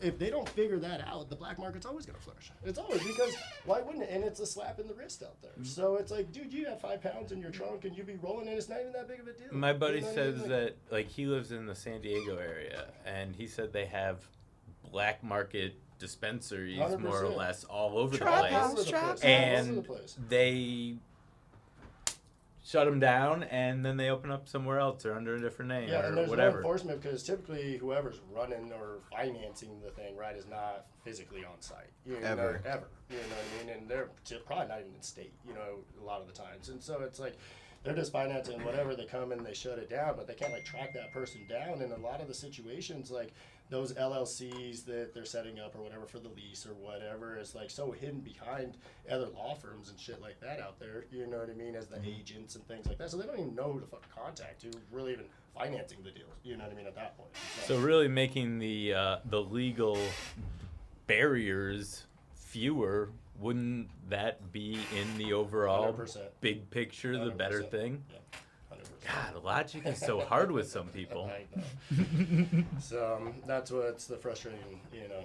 if they don't figure that out, the black market's always going to flourish. It's always because why wouldn't it? And it's a slap in the wrist out there. So it's like, dude, you have 5 pounds in your trunk and you be rolling, and it's not even that big of a deal. My buddy You know what I mean? says that like he lives in the San Diego area, and he said they have black market dispensaries more or 100%. less all over the Trap place, house, All over the trap place. house. All over the and place. they shut them down, and then they open up somewhere else or under a different name Yeah, and or there's no whatever. enforcement because typically whoever's running or financing the thing, right, is not physically on site. You know, Ever. ever. You know what I mean? And they're probably not even in state, you know, a lot of the times. And so it's like they're just financing whatever, they come and they shut it down, but they can't like track that person down. And a lot of the situations, like those LLCs that they're setting up or whatever for the lease or whatever, is like so hidden behind other law firms and shit like that out there, you know what I mean, as the agents and things like that. So they don't even know who to fucking contact, who really even financing the deals, you know what I mean, at that point. So really making the legal barriers fewer, wouldn't that be in the overall 100%. big picture the better 100%. thing? Yeah, 100%. God, logic is so hard with some people. I know. So that's what's the frustrating, you know,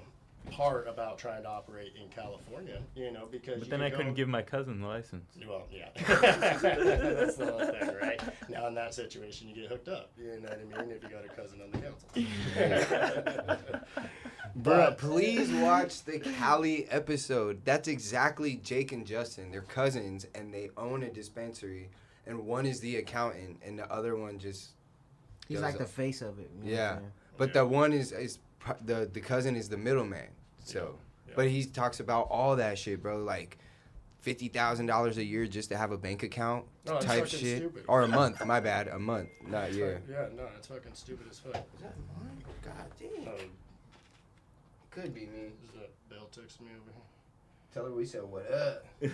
part about trying to operate in California, you know, because But you then could I couldn't go- give my cousin the license. Well, yeah. That's the whole thing, right? Now in that situation, you get hooked up. You know what I mean? If you got a cousin on the council. Bruh, please watch the Cali episode. That's exactly Jake and Justin. They're cousins, and they own a dispensary. And one is the accountant, and the other one just... He's does like the it. face of it. You know what Yeah. I'm saying? But the one the cousin is the middleman. So, Yeah. but he talks about all that shit, bro. Like $50,000 a year just to have a bank account No, it's type fucking shit, stupid. or a month. My bad, a month, not It's year. fuck- Yeah, no, it's fucking stupid as fuck. God damn. Oh, Could be me. is that Bell texting me over Tell her we said what up. here?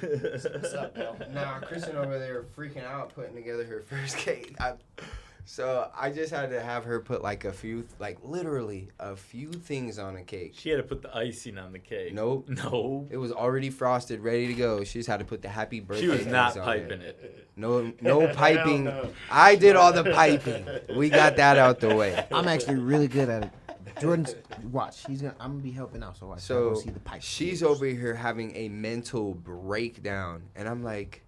What's up, Bell? Nah, Kristen over there freaking out putting together her first cake. So I just had to have her put like literally a few things on a cake. She had to put the icing on the cake. Nope. No. It was already frosted, ready to go. She just had to put the happy birthday. She was not things on piping it. it. No piping. Hell no. I did all the piping. We got that out the way. I'm actually really good at it. Jordan's watch. I'm gonna be helping out. So watch. So see the pipe. she's over here having a mental breakdown, and I'm like,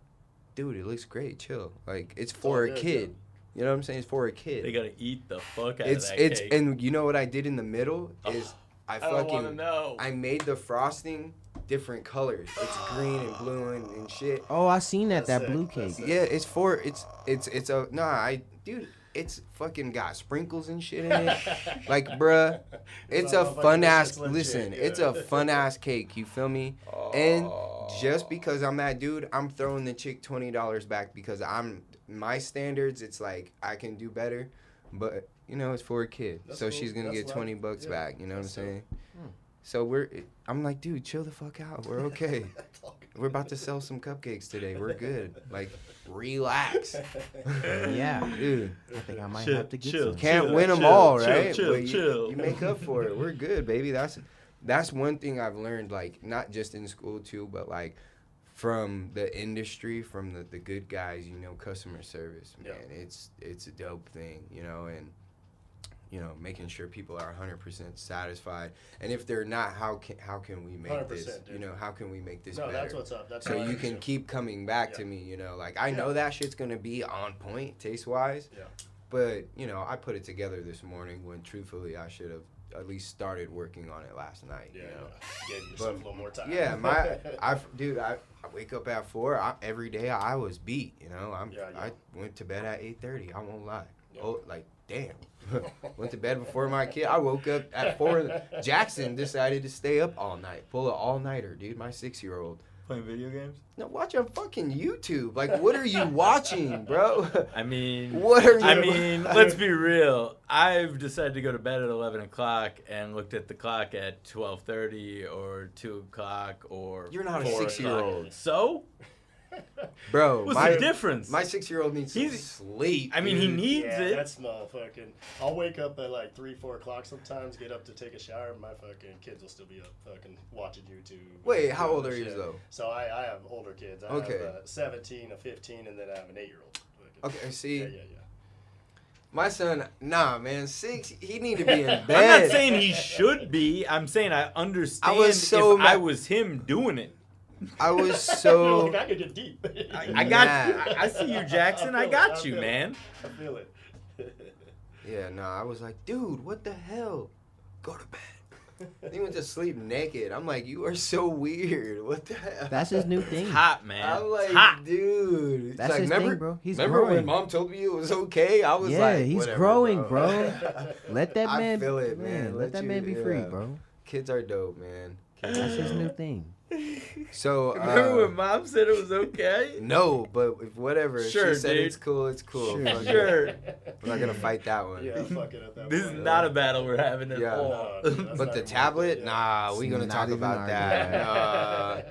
dude, it looks great. Chill. Like it's for all a good, kid. You know what I'm saying? It's for a kid. They gotta eat the fuck out It's of that cake. and you know what I did in the middle is I don't wanna fucking know. I made the frosting different colors. It's green and blue and shit. Oh, I seen that That's blue it, cake. that's it. Yeah, it's a dude, it's fucking got sprinkles and shit in it. Like, bruh, it's a Well, but fun this ass is legit, listen, yeah. it's a fun ass cake, you feel me? And just because I'm that dude, I'm throwing the chick $20 back because my standards, it's like I can do better, but you know, it's for a kid. That's so cool. she's gonna That's get $20 love. Yeah, back, you know what I'm that's saying? Hmm. So I'm like, dude, chill the fuck out. We're okay. We're about to sell some cupcakes today. We're good. Like, relax. Yeah. Dude, I think I might Chill, have to get chill, some. can't Chill, win them chill, all, chill, right? chill, But chill. you make up for it. We're good, baby. That's one thing I've learned, like, not just in school, too, but, like, from the industry, from the good guys, you know, customer service, man. Yeah. It's a dope thing, you know, and making sure people are 100% satisfied. And if they're not, how can we make this? Dude. How can we make this No, better? that's what's up. That's so how you can keep coming back to me. Like I know that shit's gonna be on point taste wise. Yeah. But I put it together this morning when truthfully I should have at least started working on it last night. Yeah. Gave yourself a little more time. Yeah, I wake up at 4. Every day I was beat. I went to bed at 8:30. I won't lie. Yeah. Oh, like damn. Went to bed before my kid. I woke up at 4. Jackson decided to stay up all night. Pull an all-nighter, dude. My 6-year-old. Playing video games? No, watch on fucking YouTube. Like, what are you watching, bro? I mean, let's be real. I've decided to go to bed at 11 o'clock and looked at the clock at 12:30 or 2 o'clock or You're not a 4 6-year-old. o'clock. So? Bro, What's the difference? My 6-year-old needs to sleep. I mean, he needs it. That's motherfucking. I'll wake up at like 3, 4 o'clock sometimes, get up to take a shower, and my fucking kids will still be up fucking watching YouTube. Wait, how old are you though? So I have older kids. I have a 17, a 15, and then I have an 8-year-old. Okay, see. Yeah. My son, nah, man, 6, he need to be in bed. I'm not saying he should be. I'm saying I understand I was him doing it. I was so... Like, I could get deep. I got you. I see you, Jackson. I got you, man. I feel it. Yeah, nah, I was like, dude, what the hell? Go to bed. He went to sleep naked. I'm like, you are so weird. What the hell? That's his new thing. It's hot, man. I'm like, it's hot. dude. It's That's like, his thing, bro. He's remember growing. when mom told me it was okay? I was like, he's whatever, growing, bro. Let that I man. feel it, man. Let that man be free, bro. Kids are dope, man. That's his new thing. So Remember when mom said it was okay? No, but if whatever. Sure, she said dude. it's cool. It's cool. Sure. Fuck it. Sure. We're not gonna fight that one. Yeah, fuck it at that This point. is not a battle we're having at Yeah. all. No, dude, that's But not the even tablet, yeah. nah, we gonna Not talk even about arguing. that.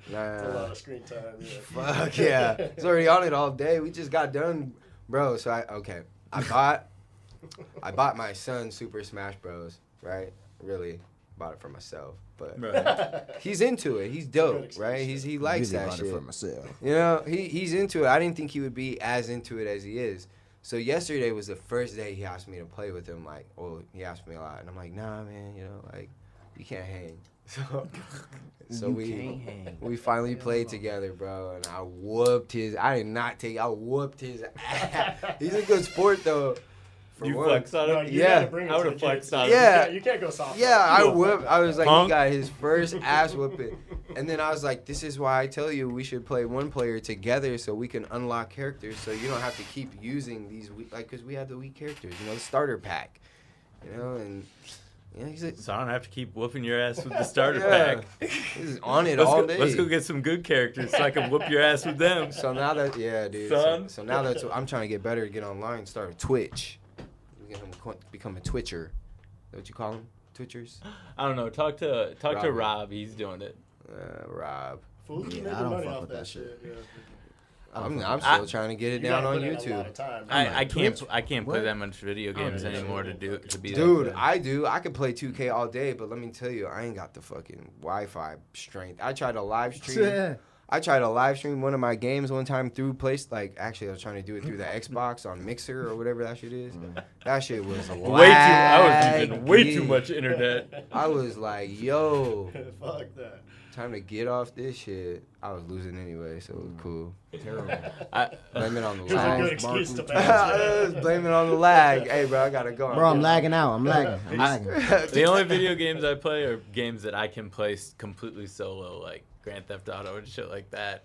It's a lot Nah. of screen time. Yeah. Fuck yeah. It's already on it all day. We just got done, bro. So I bought my son Super Smash Bros. Right? Really bought it for myself, but Right. he's into it. He's dope, excuse. right? He likes Really that bought it shit. for myself. He's into it. I didn't think he would be as into it as he is. So yesterday was the first day he asked me to play with him. Like, he asked me a lot, and I'm like, nah, man, like, you can't hang. So we finally played together, bro, and I whooped his. I whooped his ass. He's a good sport though. You flex on No, him? you Yeah. gotta bring it I to would've the flexed kids. on You him. Yeah. can't- You can't go soft. Yeah, I You whooped. I was like, punk. he got his first ass whooping, and then I was like, this is why I tell you we should play one player together so we can unlock characters, so you don't have to keep using these because we have the weak characters, the starter pack, and. Yeah, he's So I don't have to keep whooping your ass with the starter Yeah. pack. He's on it all day. Let's go get some good characters so I can whoop your ass with them. So now that, dude. Son. So now that's what I'm trying to get better to get online, start a Twitch. Become a Twitcher. Is that what you call them? Twitchers? I don't know. Talk to Rob. Rob. He's doing it. Rob. Fools be Yeah, making I don't money fuck off with that that shit. Yeah. I'm still trying to get it You down gotta on put in a lot YouTube. of time. I can't play What? that much video games yeah. anymore to be Dude, that I do. I could play 2K all day, but let me tell you, I ain't got the fucking Wi-Fi strength. I tried to live stream. One of my games one time through actually I was trying to do it through the Xbox on Mixer or whatever that shit is. That shit was I was using way too laggy. much internet. I was like, yo, Fuck that. time to get off this shit. I was losing anyway, so it was cool. Terrible. Blame it on the Here's a lag. good excuse to I was blaming it on the lag. Hey, bro, I gotta go. Bro, I'm lagging out. I'm lagging. The only video games I play are games that I can play completely solo, like Grand Theft Auto and shit like that.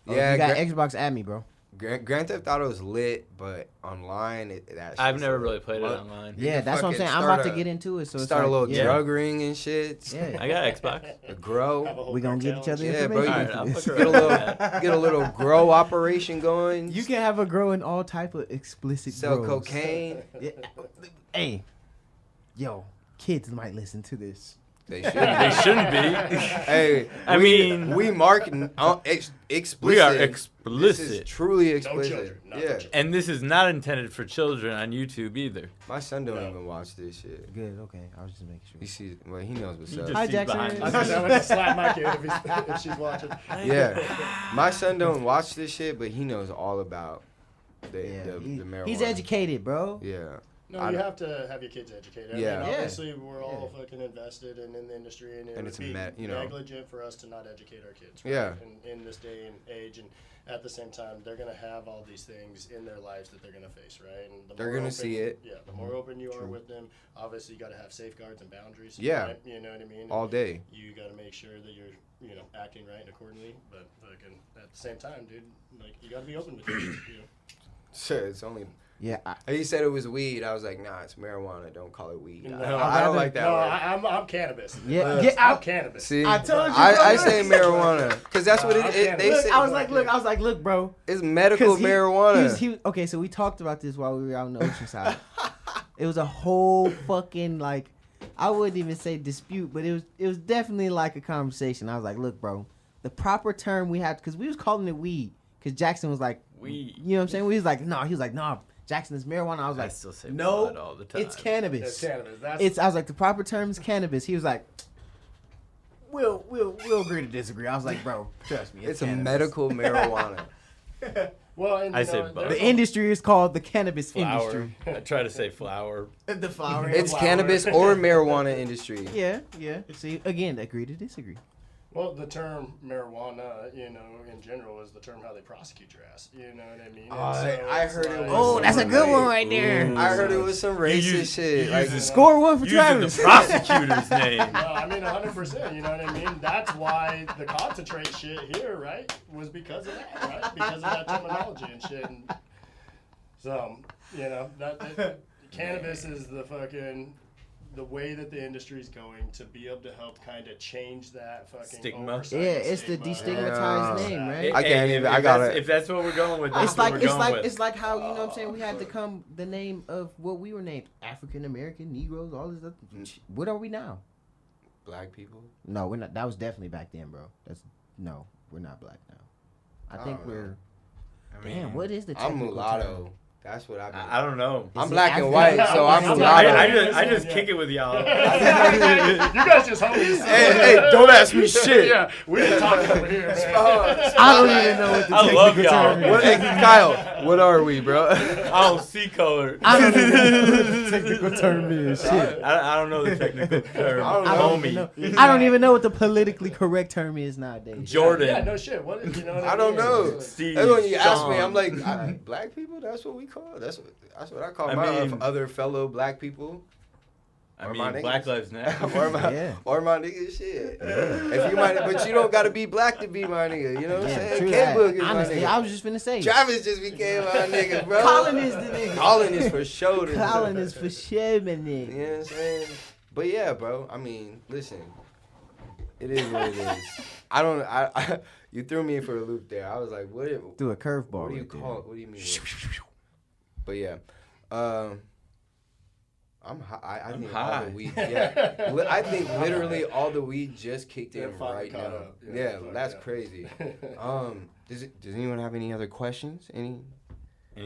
Yeah, You got Xbox at me, bro. Grand Theft Auto is lit, but online, that I've shit's never a- really played it Well, online. You Yeah, can that's what I'm fucking saying. I'm start about to get into it. So Start a little yeah. drug ring and shit. Yeah. I got Xbox. A Have a grow. whole We gonna get cartel each other and Yeah, shit. bro, you Alright, I'll fuck Get a around little, with that. get a little grow operation going. You can have a grow in all type of explicit sell grows. cocaine. Yeah. Hey, yo, kids might listen to this. They should. They shouldn't be. Hey, I mean- we mark explicit. We are This explicit. is truly No explicit. children. No Yeah, children. And this is not intended for children on YouTube either. my son don't No. even watch this shit. Good, okay. I was just making He sure. sees, well, he knows what's You up. just Hi, see Jackson. behind I you. thought I would slap my kid if she's watching. Yeah, my son don't watch this shit, but he knows all about the Yeah, marijuana. he's educated, bro. Yeah, No, you have to have your kids educated. Yeah. I mean, obviously, we're all fucking invested in the industry, and it would be negligent for us to not educate our kids. Right? Yeah. In this day and age, and at the same time, they're going to have all these things in their lives that they're going to face, right? And They're going to see it. Yeah, the more open you are with them, obviously, you got to have safeguards and boundaries. Yeah. Right? You know what I mean? All day. You got to make sure that you're, acting right and accordingly, but fucking at the same time, dude, like, you got to be open with it, Sure, it's only... Yeah. He said it was weed. I was like, nah, it's marijuana. Don't call it weed. No, I don't like that No, word. I'm cannabis. I'm cannabis. See, I told you, I say marijuana because that's what they Look, say. I was like, look, bro. It's medical marijuana. Okay, so we talked about this while we were out on the ocean side. It was a whole fucking I wouldn't even say dispute, but it was definitely like a conversation. I was like, look, bro, the proper term we had, because we was calling it weed, because Jackson was like, weed. You know what I'm saying? We was like, no, he was like, no, Jackson is marijuana. I was like, still say no, bud all the time. it's cannabis. It's cannabis. I was like, the proper term is cannabis. He was like, we'll agree to disagree. I was like, bro, trust me, It's cannabis. a medical marijuana. Well, and I say bud. The industry is called the cannabis Flower. industry. I try to say flower. The flower. It's cannabis or marijuana industry. Yeah. See, again, agree to disagree. Well, the term marijuana, in general, is the term how they prosecute your ass. You know what I mean? I heard it was. Oh, that's a good one right there. I heard it was some racist shit. Like, Score one for Using Travis. the prosecutor's name. No, I mean 100%. You know what I mean? That's why the concentrate shit here, right, was because of that, right? Because of that terminology and shit. And so, that cannabis is the way that the industry's going to be able to help kind of change that fucking Stigma. oversight Yeah, and it's the stigma. destigmatized name, right? I can't even. I got it. If that's what we're going with, that's It's what like we're going with. it's like how, you know what I'm saying, we had to come the name of what we were named, African American, Negroes, all this other. What are we now? Black people. No, we're not. That was definitely back then, bro. No, we're not black now. I think we're. Damn, what is the I'm technical mulatto. term? That's what I've been. I don't know. I'm it black and African? white, so I'm mulatto. I just kick it with y'all. You guys just homies. Hey, don't ask me shit. Yeah, we didn't talk over here, man. I don't even know what the I love technical y'all. term is. What, hey, Kyle, what are we, bro? I don't see color. I don't even know what the technical term is. Shit. I don't know the technical term. I don't Homie. I don't even know what the politically correct term is nowadays. Jordan. Yeah, no shit. What what I don't know. Steve. That's when you ask me, Sean. I'm like, black people? That's what we call it. That's what I call I my mean- other fellow black people. I Or my mean, niggas. Black Lives Matter. or my nigga shit. If you might, but you don't gotta be black to be my nigga. You know what I'm Yeah, saying? true K-Book that. is my Honestly, nigga. I was just finna say. Travis just became my nigga, bro. Colin is the nigga. Colin is for sure. the nigga. Colin is for sure, my You know nigga. what I'm saying? But yeah, bro. I mean, listen. It is what it is. I you threw me for a loop there. I was like, what? Threw a curveball. What do you right there. call it? What do you mean? But yeah, I'm high. I I'm think all high. the weed. Yeah, I think literally all the weed just kicked in Yeah, finally right caught now. up. Yeah, Yeah, fuck that's yeah. crazy. Does anyone have any other questions? Any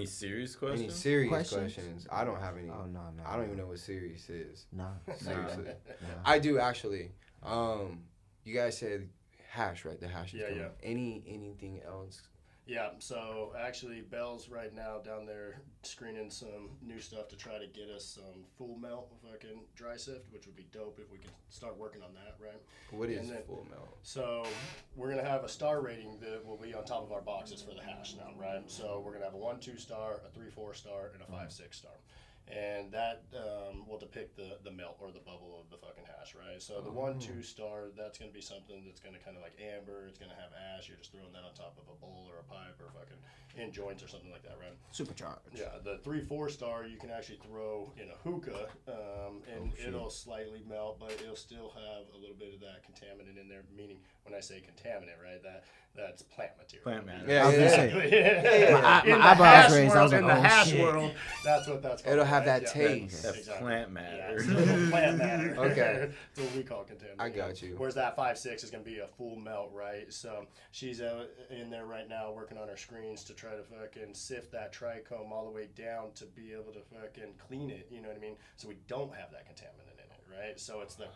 serious Any questions? serious Questions? questions? I don't have any. Oh no. I don't even know what serious is. No. Seriously, No. I do actually. You guys said hash, right? The hash is Yeah, coming. yeah. Anything else? Yeah, so actually Bell's right now down there screening some new stuff to try to get us some full melt fucking dry sift, which would be dope if we could start working on that, right? What is And then- full melt? So we're gonna have a star rating that will be on top of our boxes for the hash now, right? So we're gonna have a 1-2 star, a 3-4 star, and a 5-6 star. And that will depict the melt or the bubble of the fucking hash, right? So the 1-2 star, that's gonna be something that's gonna kind of like amber. It's gonna have ash. You're just throwing that on top of a bowl or a pipe or fucking in joints or something like that, right? Supercharged. Yeah, the 3-4 star you can actually throw in a hookah, and it'll slightly melt, but it'll still have a little bit of that contaminant in there. Meaning, when I say contaminant, right, that's plant material. Plant matter. Yeah, I was gonna yeah. say. In My the eyebrows hash raised. I was world, like, in the oh, hash shit. world, that's what that's called. It'll have right? that Yeah, taste. That's exactly. plant Yeah, matter. it's a little plant matter. Okay. That's what we call contaminant. I got you. Whereas that 5-6 is going to be a full melt, right? So she's in there right now working on her screens to try to fucking sift that trichome all the way down to be able to fucking clean it, you know what I mean? So we don't have that contaminant in it, right? So it's the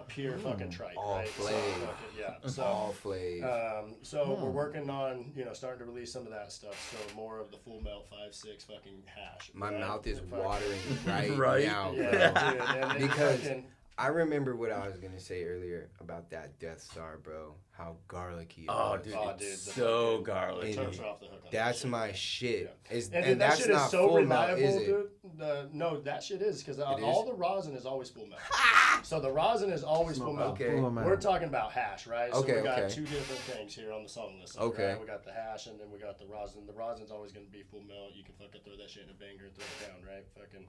pure fucking trike, All right? flave. So fucking, so All flavor. so we're working on, starting to release some of that stuff. So more of the full melt 5-6 fucking hash. My right? mouth is Fucking- watering Right. now, bro. Yeah, dude. And then Because fucking, I remember what I was gonna say earlier about that Death Star, bro. How garlicky it Oh, was. dude, Oh, it's dude, the so fucking- garlicky. the turks are off the hook on that That's shit. my shit. Is, And, and that that's shit not is so full melt, reliable, is it? dude. No, that shit is because It all is? the rosin is always full melt. So the rosin is always full melt. Okay. Full amount. We're talking about hash, right? So Okay, we got okay. two different things here on the song list. Okay. Right? We got the hash and then we got the rosin. The rosin's always going to be full melt. You can fucking throw that shit in a banger and throw it down, right? Fucking.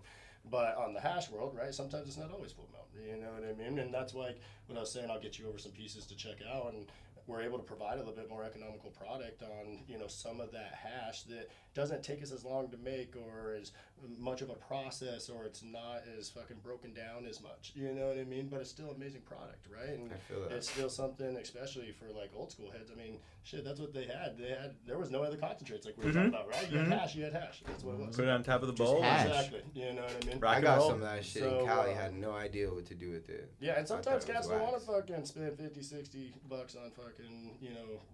But on the hash world, right? Sometimes it's not always full melt. You know what I mean? And that's why when I was saying I'll get you over some pieces to check out, and we're able to provide a little bit more economical product on some of that hash that doesn't take us as long to make or as much of a process, or it's not as fucking broken down as much. You know what I mean? But it's still amazing product, right? And I feel that. it's still something, especially for like old school heads. I mean, shit, that's what they had. There was no other concentrates like we were talking about, right? You had hash, you had hash. That's what it was. Put it on top of the bowl. hash. Exactly. You know what I mean? Rock I and got roll. some of that shit So, in Cali. Had no idea what to do with it. Yeah, and sometimes thought it cats was don't want to wax. fucking spend $50-$60 on fucking,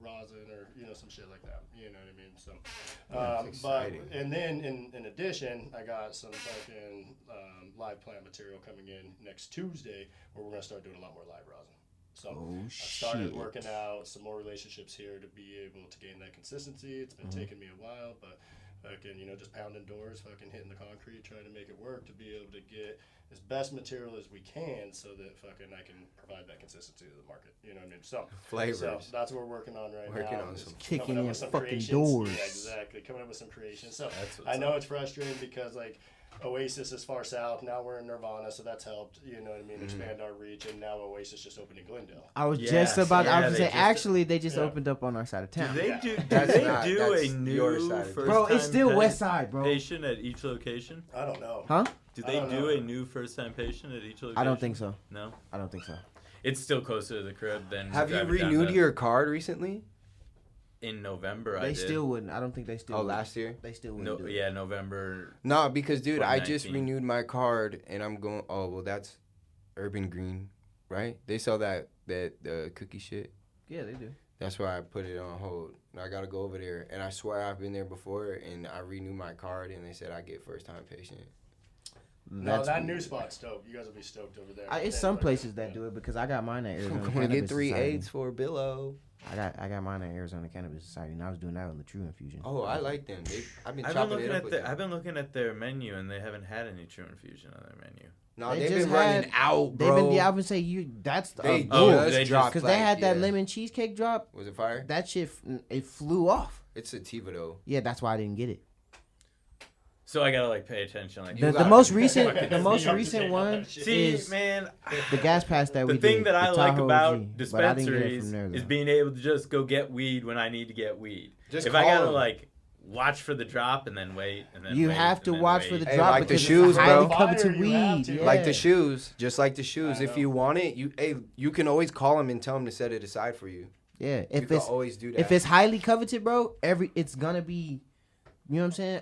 rosin or, some shit like that. You know what I mean? So, That's but, exciting. and then in addition, I got some fucking live plant material coming in next Tuesday where we're going to start doing a lot more live rosin. So Oh, I started shit. working out some more relationships here to be able to gain that consistency. It's been taking me a while, but fucking, just pounding doors, fucking hitting the concrete, trying to make it work to be able to get as best material as we can so that fucking I can provide that consistency to the market. You know what I mean? So Flavors. So that's what we're working on right Working now. on is some- coming Kicking up in with some fucking creations. doors. Yeah, exactly. Coming up with some creations. So That's what's I know up. it's frustrating because like Oasis is far south. Now we're in Nirvana, so that's helped. You know what I mean? Mm-hmm. Expand our reach, and now Oasis just opened in Glendale. I was Yes, just about. I yeah, was they saying, just- actually, they just Yeah. opened up on our side of Do town. they Yeah. do? Do That's they not- do that's a your new side of first Bro, it's time still West Side, bro. patient at each location? I don't know. Huh? Do I they don't do know. a new first time patient at each location? I don't think so. No, I don't think so. it's still closer to the crib than. Have you driving down renewed to- your card recently? in November? I They did. still wouldn't. I don't think they still. Oh, would. last year? They still wouldn't No, do it. yeah, November. No, because dude, I just 2019. renewed my card and I'm going. Oh well, that's Urban Green, right? They sell that cookie shit. Yeah, they do. That's why I put it on hold. I gotta go over there, and I swear I've been there before, and I renewed my card, and they said I get first time patient. No, that new spot's dope. You guys will be stoked over there. It's some places that do it because I got mine at Arizona I'm gonna Cannabis get 3 Society. eights for Billo. I got mine at Arizona Cannabis Society, and I was doing that on the True Infusion. Oh, I like them. I've been I've been chopping looking it up at with their. them. I've been looking at their menu, and they haven't had any True Infusion on their menu. No, They they've just been running had- out, They've bro. been. Yeah, I would say that's They Oh, just they dropped because they had like, that yeah. lemon cheesecake drop. Was it fire? That shit, it flew off. It's sativa though. Yeah, that's why I didn't get it. So I gotta like pay attention. Like You The got most it. recent, the You most have to recent take one that shit. see, is man. the gas pass that The we thing did. that I the like Tahoe about OG, but I didn't get it dispensaries from there, is though. being able to just go get weed when I need to get weed. Just if I call gotta 'em. like watch for the drop and then wait and then You wait, have and to then watch wait. for the Hey, drop like the because shoes, it's a highly bro. coveted Fire, you have weed. to. Yeah. Like the shoes, just like the shoes. I If know. you want it, you can always call them and tell them to set it aside for you. Yeah, You if can it's always do that. if it's highly coveted, bro, it's gonna be, you know what I'm saying?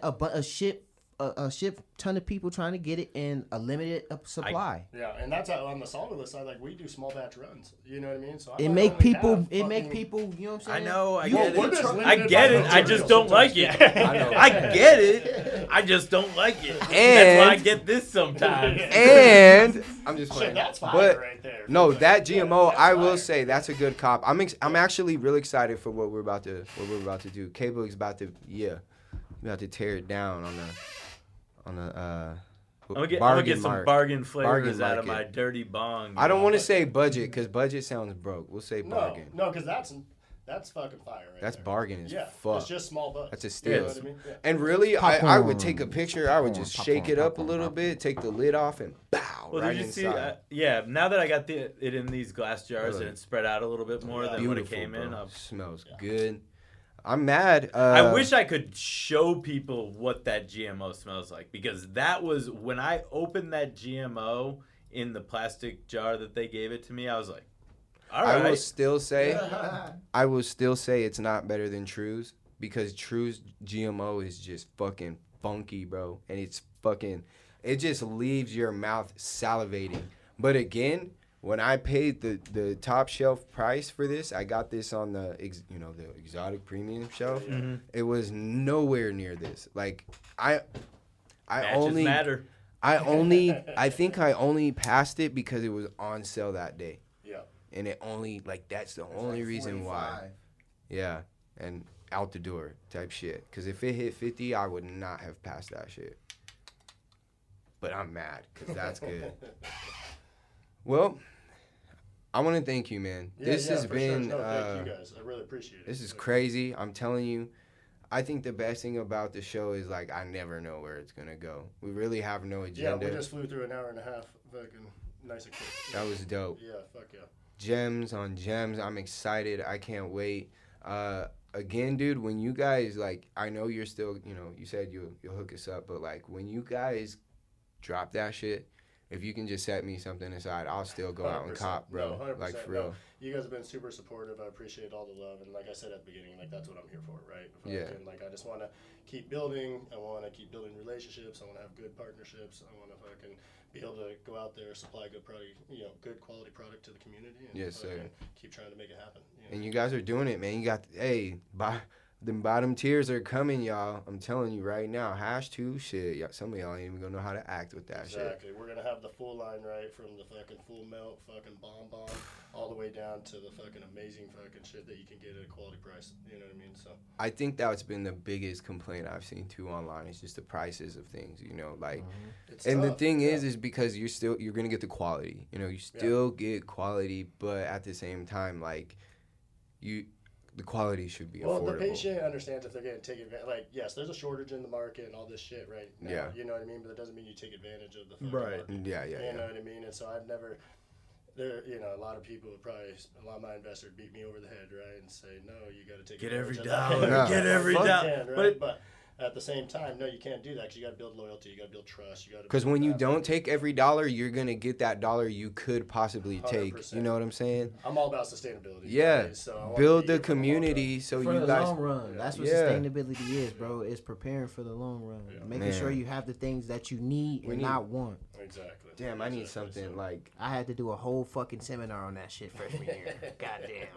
A ship ton of people trying to get it in a limited supply. Yeah, and that's how, on the solventless side, like we do small batch runs. You know what I mean? So I It might make only people. have It make fucking- people. You know what I'm I saying? know, I You- get We're it. just I limited get by it. I just material don't like it. sometimes. I know. I get it. I just don't like it. That's And- why I get this sometimes. And I'm just playing. Shit, that's fire But right there. no, But, that yeah, GMO, that's I will fire. say that's a good cop. I'm actually really excited for what we're about to do. K-Boog's about to tear it down on the I'm gonna get bargain some mark. bargain flavors Bargain out of market. my dirty bong. I don't want to say budget because budget sounds broke. We'll say No, bargain. no, because that's fucking fire right That's there. bargain as Yeah, fuck. it's just small buzz. That's a You steal. know what I mean? Yeah. And really, I would take a Popcorn. picture. I would just Popcorn, shake it up a popcorn, little popcorn. bit, take the lid off, and bow Well, right did you see? inside. Yeah, now that I got it in these glass jars Really? and it's spread out a little bit more than Beautiful, when it came in. bro. Smells good. I'm mad. I wish I could show people what that GMO smells like because that was when I opened that GMO in the plastic jar that they gave it to me. I was like, all I will right. still say, it's not better than True's because True's GMO is just fucking funky, bro, and it just leaves your mouth salivating. But again, when I paid the top shelf price for this, I got this on the the exotic premium shelf. Mm-hmm. It was nowhere near this. Like I Matches only matter. I think I only passed it because it was on sale that day. Yeah. And it only that's the only reason why. Yeah, and out the door type shit. Because if it hit 50, I would not have passed that shit. But I'm mad because that's good. Well, I want to thank you, man. This has been. Sure. No, thank you guys. I really appreciate it. This is crazy. I'm telling you. I think the best thing about the show is like I never know where it's gonna go. We really have no agenda. Yeah, we just flew through an hour and a half. Fucking nice and quick. That was dope. Yeah, fuck yeah. Gems on gems. I'm excited. I can't wait. Again, dude, when you guys I know you're still, you said you'll hook us up, but like when you guys drop that shit, if you can just set me something aside, I'll still go out and cop, bro. No, 100%. Like for real. You guys have been super supportive. I appreciate all the love, and like I said at the beginning, that's what I'm here for, right? Yeah. I just want to keep building. I want to keep building relationships. I want to have good partnerships. I want to fucking be able to go out there, supply good product, good quality product to the community, and Yes, sir. keep trying to make it happen. And you guys are doing it, man. You got the bottom tiers are coming, y'all. I'm telling you right now. #2 shit. Some of y'all ain't even gonna know how to act with that shit. Exactly. We're gonna have the full line, right, from the fucking full melt, fucking bomb, all the way down to the fucking amazing fucking shit that you can get at a quality price. You know what I mean? So I think that's been the biggest complaint I've seen too online. It's just the prices of things, it's and tough. the thing is because you're gonna get the quality. You still get quality, but at the same time, the quality should be affordable. Well, the patient understands if they're getting taken advantage. Yes, there's a shortage in the market and all this shit right now. Yeah. You know what I mean? But that doesn't mean you take advantage of the fucking Right. market. Yeah. You know what I mean? And so I've never. A lot of people would probably, a lot of my investors beat me over the head, right, and say, no, you got to take Get advantage every of that." dollar. No. Get every dollar. Right? But at the same time, no, you can't do that because you got to build loyalty, you got to build trust, you got to. Because when you don't take every dollar, you're gonna get that dollar you could possibly take. 100%. You know what I'm saying? I'm all about sustainability. Yeah. Right? So I wanna Build be the here for long community so For you the guys. long run. That's what Yeah. sustainability is, bro. It's preparing for the long run. Yeah. Making Man. sure you have the things that you need We and need- not want. term. Exactly. Damn, I need Exactly. something So- like I had to do a whole fucking seminar on that shit freshman year. Goddamn.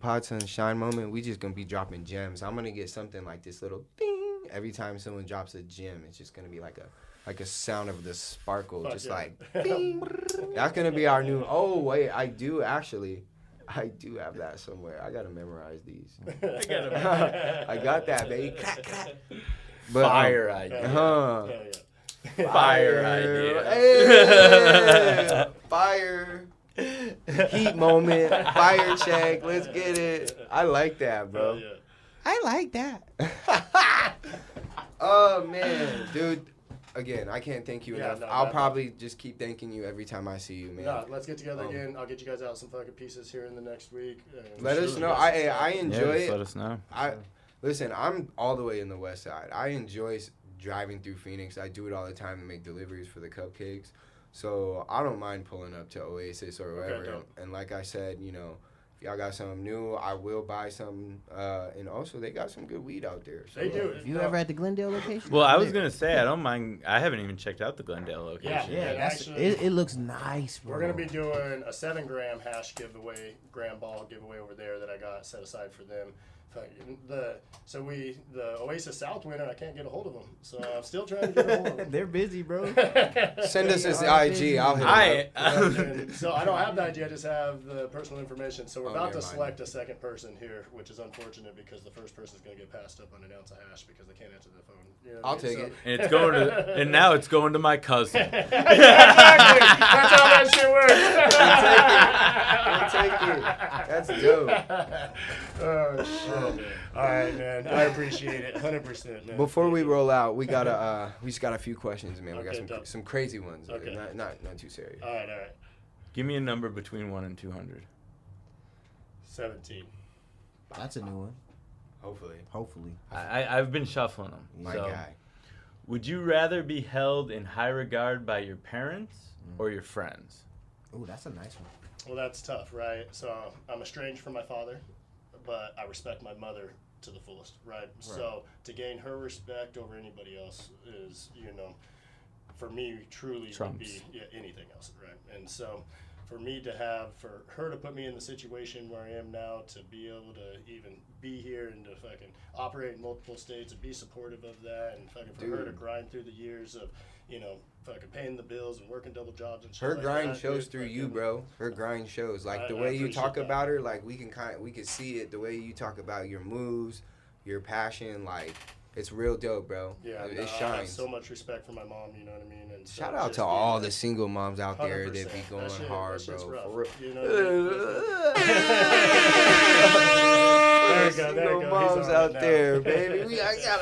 Pod Sunshine moment. We just gonna be dropping gems. I'm gonna get something like this little ding every time someone drops a gem. It's just gonna be like a sound of the sparkle, Fuck just yeah. like ding. That's gonna be our new. Oh wait, I do have that somewhere. I gotta memorize these. I got that, baby. Clack, clack. But, Fire idea. Hell yeah. Fire idea. Hey, fire. Heat moment. Fire check. Let's get it. I like that, bro. Hell yeah. I like that. Oh, man. Dude, again, I can't thank you Yeah, enough. no, I'll that- probably just keep thanking you every time I see you, man. No, let's get together again. I'll get you guys out some fucking pieces here in the next week. And Let us know. I enjoy Just let it. us know. Listen, I'm all the way in the west side. I enjoy driving through Phoenix. I do it all the time to make deliveries for the cupcakes. So I don't mind pulling up to Oasis or wherever. dope. And like I said, if y'all got something new, I will buy some. And also, they got some good weed out there. So, They do. You ever at the Glendale location? Well, I was gonna say I don't mind. I haven't even checked out the Glendale location. Yeah, Yeah, that's, actually- it looks nice, bro. We're gonna be doing a 7-gram hash giveaway, gram ball giveaway over there that I got set aside for them. The Oasis South winner, I can't get a hold of them, so I'm still trying to get a hold of them. They're busy, bro. Send us his Yeah, IG. I'll hit him up. And so I don't have the IG, I just have the personal information. So we're about never to mind. select a second person here, which is unfortunate because the first person is going to get passed up on an ounce of hash because they can't answer the phone. You know what I I'll mean? take So- it. And it's going to, and now it's going to my cousin. Exactly. That's how that shit works. We'll take it. That's dope. Oh shit! All right, man. I appreciate it, 100%, man. Before we roll out, we got we just got a few questions, man. We got Okay, dope. some crazy ones. Okay. Not too serious. All right. Give me a number between 1 and 200. 17. That's a new one. Hopefully. I've been shuffling them. My so, guy. would you rather be held in high regard by your parents or your friends? Ooh, that's a nice one. Well, that's tough, right? So I'm estranged from my father, but I respect my mother to the fullest, right? So to gain her respect over anybody else is, for me truly would be anything else, right? And so for her to put me in the situation where I am now, to be able to even be here and to fucking operate in multiple states and be supportive of that, and fucking for her to grind through the years of, fucking paying the bills and working double jobs and shit. Her like grind that, shows dude, through fucking, you, bro. Her grind shows. Like the I way you appreciate talk that. about her, like we can see it. The way you talk about your moves, your passion, like it's real dope, bro. Yeah, it I have shines. so much respect for my mom, you know what I mean? And so Shout out just to all being the single moms out there 100%. that be going That hard, shit's bro. rough, For real. you know what I mean? There you go, there you Single go. He's moms on out it now. there, baby. I got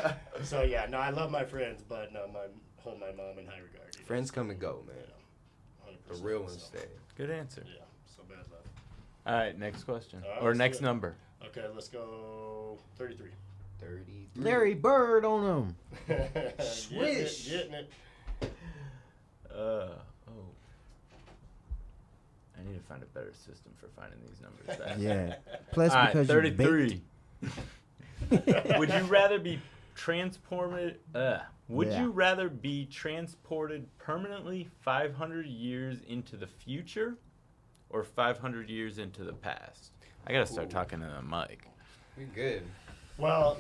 him. So yeah, no, I love my friends, but no, hold my mom in high regard. Friends come and go, man. Yeah, 100%, The real ones so, stay. Good answer. Yeah, so bad love. All right, next question. All right, Or let's do next it. number. Okay, let's go 33. 33. Larry Bird on them. Swish. Getting it. I need to find a better system for finding these numbers. Yeah. Plus, All right, because you're baked. 33. Would you rather be transported? Would Yeah. you rather be transported permanently 500 years into the future, or 500 years into the past? I gotta start talking to the mic. We good. Well,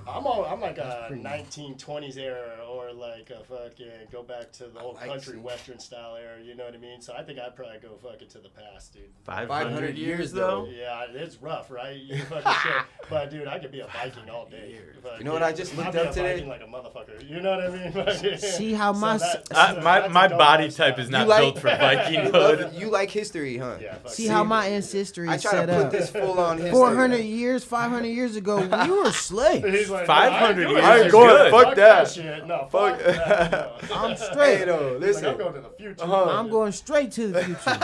I'm like a 1920s era, or like a fucking go back to the old like country seeing- western style era. You know what I mean? So I think I'd probably go fucking to the past, dude. 500 years though. Yeah, it's rough, right? You fucking shit. But dude, I could be a Viking all day. You know what I just looked I'd be up a today? Viking like a motherfucker. You know what I mean? See how my that's My a dope body lifestyle. type is not You like- built for You, Vikinghood. you like history, huh? Yeah, fuck See it. how my ancestry I is try set to put up. this full on history. 400 years, 500 years ago, we were slaves. He's like, 500 no, years I ain't is doing good. it. Fuck that. Shit. No, Fuck- fuck that. No. I'm straight. Hey, though, He's listen. like, I'm going to the future. I'm going straight to the future.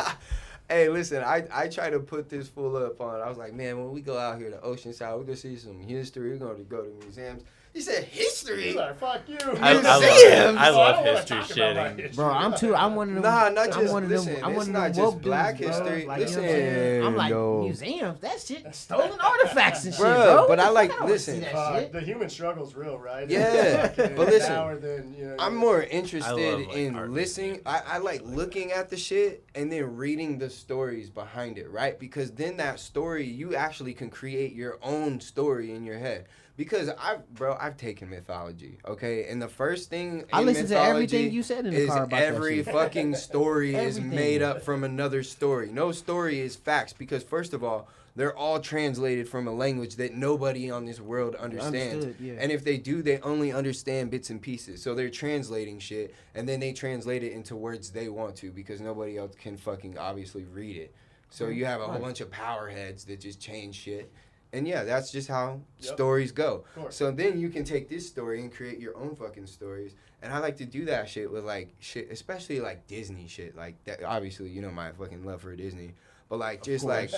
Hey, listen, I try to put this full up on. I was like, man, when we go out here to Oceanside, we're going to see some history. We're going to go to museums. He said, history? He's like, fuck you. I Museums. love So I don't wanna history talk about my shitting. history. Bro, I'm one of them. Nah, not I'm just, one of listen, them, I'm it's one of not them just woke black dudes, bro. history. Like, you know what I'm Listen, saying? I'm like, no. museums, that shit, stolen artifacts and shit, Bruh, bro. but I What the like- fuck? don't listen. see that shit. The human struggle's real, right? Yeah, It's but listen, now or then, you know, I'm more I interested love, like, in art listening. I like looking at the shit and then reading the stories behind it, right? Because then that story, you actually can create your own story in your head. Because I've taken mythology, okay? And the first thing I in listened to mythology everything you said in the is car about every that shit. fucking story is Everything. made up from another story. No story is facts because first of all, they're all translated from a language that nobody on this world understands. Understood, yeah. And if they do, they only understand bits and pieces. So they're translating shit, and then they translate it into words they want to because nobody else can fucking obviously read it. So you have a whole Right. bunch of power heads that just change shit. And yeah, that's just how Yep. stories go. Of course. So then you can take this story and create your own fucking stories. And I like to do that shit with like shit, especially like Disney shit. Like that, obviously, you know my fucking love for Disney. But like just like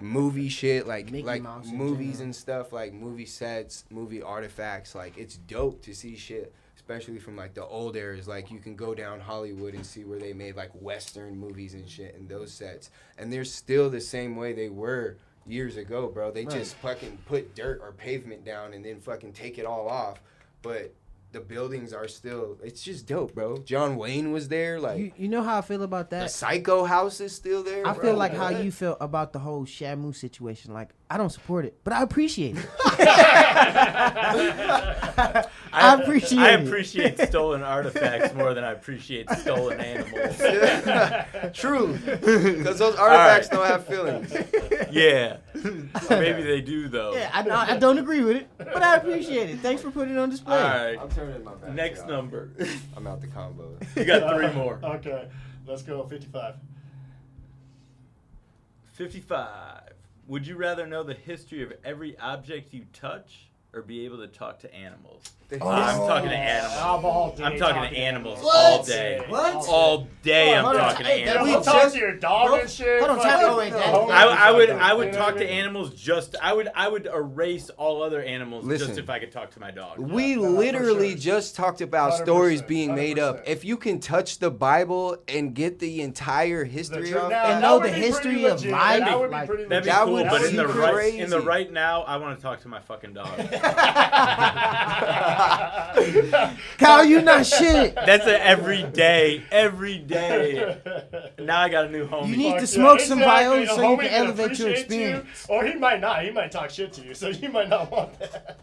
movie shit, like Mickey Mouse in movies general. and stuff, like movie sets, movie artifacts. Like it's dope to see shit, especially from like the old eras. Like you can go down Hollywood and see where they made like Western movies and shit in those sets, and they're still the same way they were years ago, bro. They just fucking put dirt or pavement down and then fucking take it all off, but the buildings are still, it's just dope, bro. John Wayne was there, like You know how I feel about the that? Psycho house is still there. I bro. feel like how What? you felt about the whole Shamu situation. Like, I don't support it, but I appreciate it. I appreciate I it. appreciate stolen artifacts more than I appreciate stolen animals. True, because those artifacts don't have feelings. Yeah. Maybe they do, though. Yeah, I don't agree with it, but I appreciate it. Thanks for putting it on display. All right. I'm turning my back. Next y'all. number. I'm out the combo. You got 3 more. Okay, let's go 55. 55. Would you rather know the history of every object you touch or be able to talk to animals? I'm talking to animals. I'm all day I'm talking to animals What? all day. What? All day I'm Hold on, talking to hey, that animals. We'll we talk just- to your dog Hold- and shit. hold on, fucking- tap- oh, wait, that- Hold on, I would you know talk what to I mean? animals just I would erase all other animals just Listen. if I could talk to my dog. We no, for literally sure. just talked about 100%, stories being made up. 100%. If you can touch the Bible and get the entire history The of now, it, And that know would the be pretty history of legit. life, That would be like- pretty That'd be legit. That cool, would but be in the crazy. right now, I want to talk to my fucking dog. Kyle, you not shit. That's an every day. Now I got a new homie. You need Fuck to yeah, smoke some exactly. viola A so you homie can can elevate your appreciate you, experience. or he might not. He might talk shit to you, so you might not want that.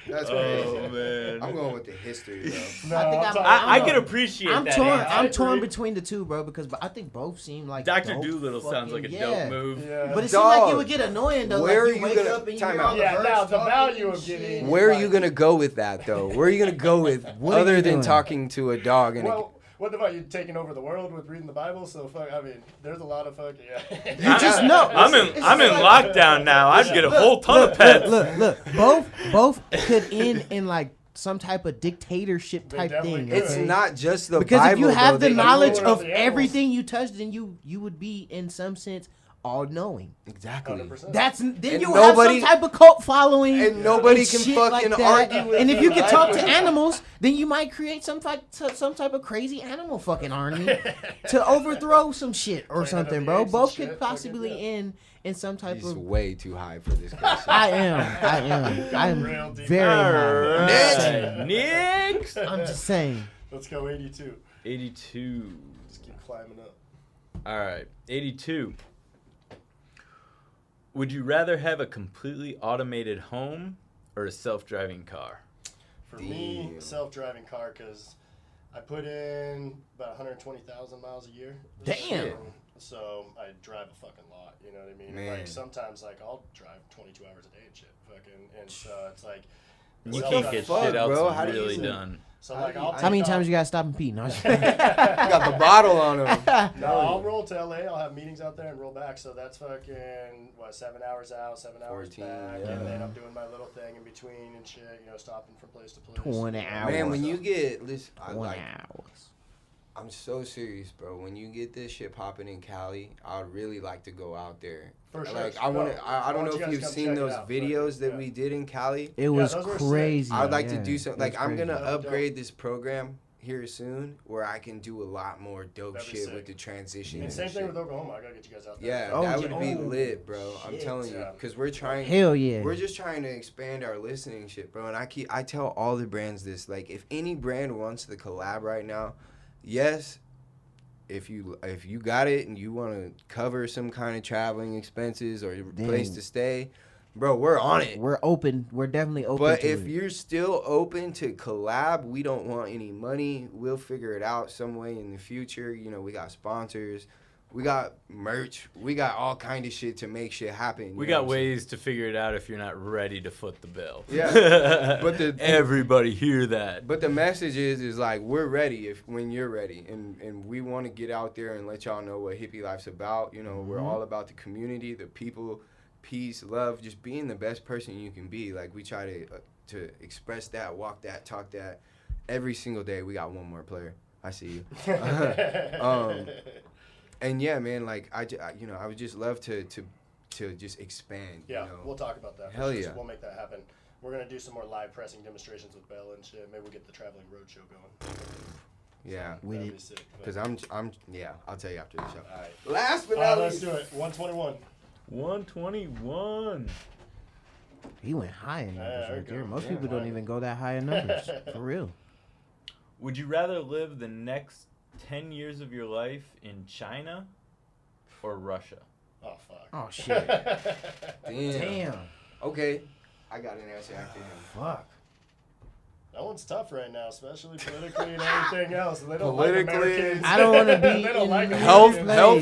That's crazy. Oh man. I'm going with the history, bro. No, I think I can appreciate I'm that. torn. answer. I'm I torn agree. between the two, bro, because I think both seem like Dr. dope Doolittle sounds like a fucking- dope move. Yeah. But it seems like it Dog. would get annoying though. Where like are you wake gonna- up and you time hear out. all the Yeah, birds now the talking value and of shit. getting- Where are Like- you gonna go with that though? Where are you gonna go with What are other you than doing? talking to a dog and Well, what about you taking over the world with reading the Bible? So fuck. I mean, there's a lot of fuck. Yeah. You just know. I'm in lockdown now. I'd get a whole ton of pets. Look. Both could end in like some type of dictatorship They type definitely thing. could. it's okay? not just the Because Bible. if you have though, the that- knowledge rule of the animals. everything you touch, then you would be in some sense all knowing. exactly. 100%. Then And you have nobody- some type of cult following, and nobody and can shit fucking like that. argue with And if you. you can talk to animals, then you might create some type of crazy animal fucking army to overthrow some shit or Planet of something, the bro. Apes Both and could shit, possibly fucking, end in some type He's of. way too high for this question. I am Real deep. very All high. right. Next. I'm just saying. Let's go 82. 82. Just keep climbing up. All right. 82. Would you rather have a completely automated home or a self-driving car? For me, Damn. self-driving car, because I put in about 120,000 miles a year. Damn. So I drive a fucking lot. You know what I mean? Man. Like sometimes, like I'll drive 22 hours a day and shit. Fucking, and so it's like. You What can't the get fuck, shit else bro? How do you really even- done. So How like do you- I'll. How many take times off- you gotta stop and pee? No, I'm just You got the bottle on him. No, I'll roll to LA. I'll have meetings out there and roll back. So that's fucking 7 hours out, 7 hours 14, back, yeah. and then I'm doing my little thing in between and shit. You know, stopping from place to place. 20 hours. Man, when you get listen, hours. I'm so serious, bro. When you get this shit popping in Cali, I'd really like to go out there. For sure. Like I want to. I don't want know you if guys you've to come seen check it those out, videos that yeah. we did in Cali. It was those were sick. crazy. I'd like to yeah. do something. Like That's I'm crazy. gonna That'd be upgrade dope. this program here soon, where I can do a lot more dope That'd be shit sick. with the transition. And and same thing shit. with Oklahoma. I gotta get you guys out there. Yeah, Oh, that yeah. would be Oh, lit, bro. I'm shit. telling you, Yeah. because we're trying. Hell yeah. We're just trying to expand our listening shit, bro. And I tell all the brands this. Like, if any brand wants to collab right now, yes. If you got it and you want to cover some kind of traveling expenses or place to stay, bro, we're on it. We're open. We're definitely open. But to if it. you're still open to collab, we don't want any money. We'll figure it out some way in the future. You know, we got sponsors, we got merch, we got all kind of shit to make shit happen. We you know got what I'm saying? ways to figure it out if you're not ready to foot the bill. Yeah. But Everybody hear that. But the message is like we're ready when you're ready, and we want to get out there and let y'all know what hippie life's about. You know, we're all about the community, the people, peace, love, just being the best person you can be. Like we try to express that, walk that, talk that every single day. We got one more player. I see you. And yeah, man, like I would just love to just expand. Yeah, you know? we'll talk about that. for Hell sure, yeah. so we'll make that happen. We're gonna do some more live pressing demonstrations with Bell and shit. Maybe we'll get the traveling roadshow going. Yeah. We That'd did. be sick. Because I'm yeah, I'll tell you after the show. All right. Last but not Let's least. do it. 121. 121. He went high in numbers there we right there. go. Most Yeah, people don't why? even go that high in numbers. For real. Would you rather live the next 10 years of your life in China or Russia? Oh fuck. Oh shit. Damn. Damn. Okay. I got an answer after him. Fuck. That one's tough right now, especially politically and everything else. They don't Politically, like Americans. I don't want to be They don't in like one Health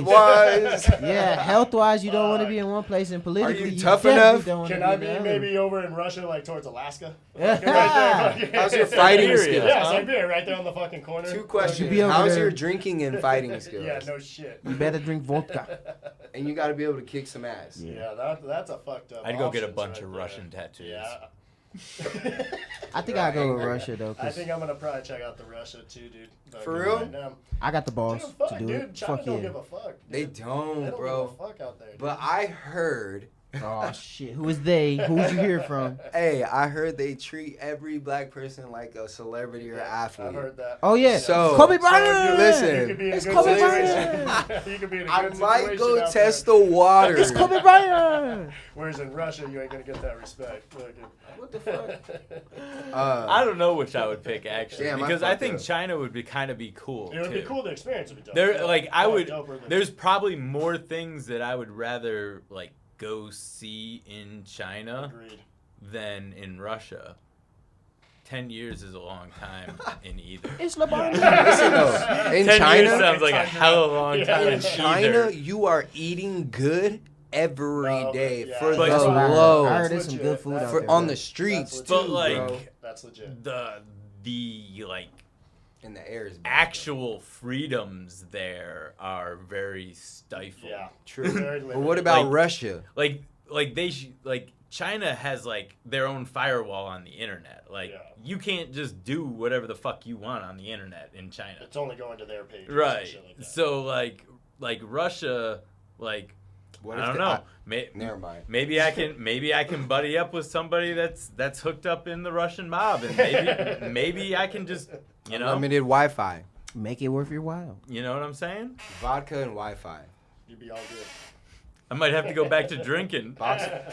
place. wise. Yeah, health wise, you don't want to be in one place, and politically, you tough definitely enough? Don't wanna Can I be be in the other. maybe over in Russia, like towards Alaska? Yeah. Fucking right there, How's your fighting Serious, skills? Yeah, huh? Siberia, right there on the fucking corner. Two questions. be over How's there. your drinking and fighting skills? Yeah, no shit. You better drink vodka. And you got to be able to kick some ass. Yeah, that's a fucked up. I'd go get a options bunch right of there. Russian tattoos. Yeah. I think I'll go with angry. Russia though. I 'Cause think I'm gonna probably check out the Russia too, dude. For real? Right now. I got the balls Dude, fuck, to do dude. it. China Fuck don't yeah. give a fuck. Dude. They don't, They don't bro. give a fuck out there. Dude. But I heard Oh shit! Who is they? Who'd you hear from? Hey, I heard they treat every black person like a celebrity or athlete. I've heard that. Oh yeah, So- Kobe So Bryant. listen, you could be in a It's good Kobe situation. Bryant. You could be in a I good might situation go out test there. the water. It's Kobe Bryant. Whereas in Russia, you ain't gonna get that respect. What the fuck? I don't know which I would pick actually, Damn, I because I fucked think up. China would be kind of be cool. It would too. be cool to experience. It would be dope. There, Yeah. like I Probably would. doper than- There's probably more things that I would rather like go see in China Agreed. than in Russia. 10 years is a long time in either. It's LeBron. Listen though, in 10 China, years sounds like a hell of a long time in in China, either. you are eating good every day yeah. for But- the I heard low. there's some good food out For there. on bro. the streets That's too, But like bro. That's legit. the like And the air is bad. actual freedoms there are very stifled. Yeah. True. Very But limited. what about Like- Russia? Like they like China has like their own firewall on the internet. Like Yeah. you can't just do whatever the fuck you want on the internet in China. It's only going to their page. Right. Shit like that. So like Russia, like What I if don't the- know. Never mind. Maybe I can buddy up with somebody that's hooked up in the Russian mob, and maybe I can just Unlimited Wi-Fi, Make it worth your while. you know what I'm saying? vodka and Wi-Fi. You'd be all good. I might have to go back to drinking.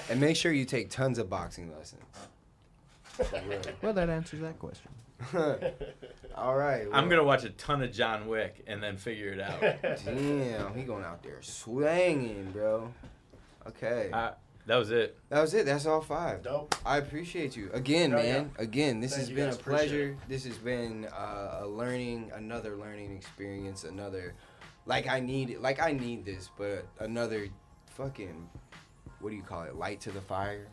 And make sure you take tons of boxing lessons. For real. Well, that answers that question. All right. I'm gonna watch a ton of John Wick and then figure it out. Damn, he going out there swinging, bro. Okay. That was it. That was it. That's all 5. Dope. I appreciate you again, Oh, man. Again, this Thank has you been a guys. Appreciate pleasure. This has been another learning experience. Another, like I need this, but another fucking, what do you call it? Light to the fire.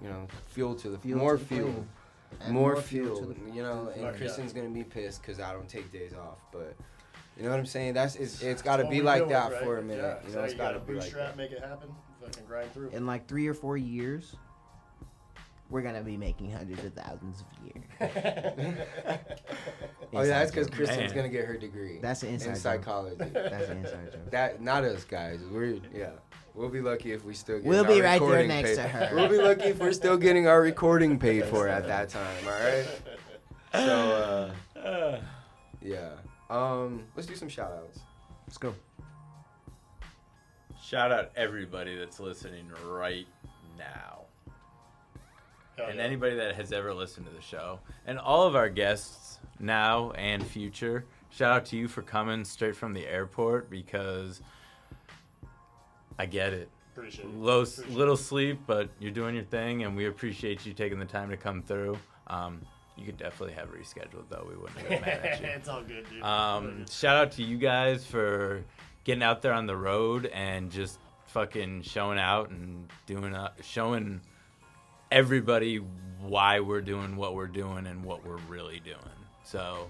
You know, fuel to the Fuel more to the fuel. flame. Add More fuel fuel, to the- you know, and Okay. Kristen's gonna be pissed because I don't take days off. But you know what I'm saying? It's got to What be we like doing, that right? for a minute. Yeah. You So know, it's got to gotta be like bootstrap, that. make it happen. Fucking grind through. In like 3 or 4 years, we're gonna be making hundreds of thousands a year. Oh yeah, that's because Inside joke. Kristen's Man. gonna get her degree. That's an inside in joke. psychology. That's an inside joke. That not us guys. We'll be lucky if we still get. We'll be right there next to her. We'll be lucky if we're still getting our recording paid for at that time. All right. So yeah. Let's do some shout outs. Let's go. Shout out everybody that's listening right now. Hell And yeah. anybody that has ever listened to the show. And all of our guests now and future. Shout out to you for coming straight from the airport, because I get it. Appreciate it. Little sleep, but you're doing your thing, and we appreciate you taking the time to come through. You could definitely have rescheduled, though. We wouldn't have been mad at you. It's all good, dude. Shout out to you guys for getting out there on the road and just fucking showing out and showing everybody why we're doing what we're doing and what we're really doing. So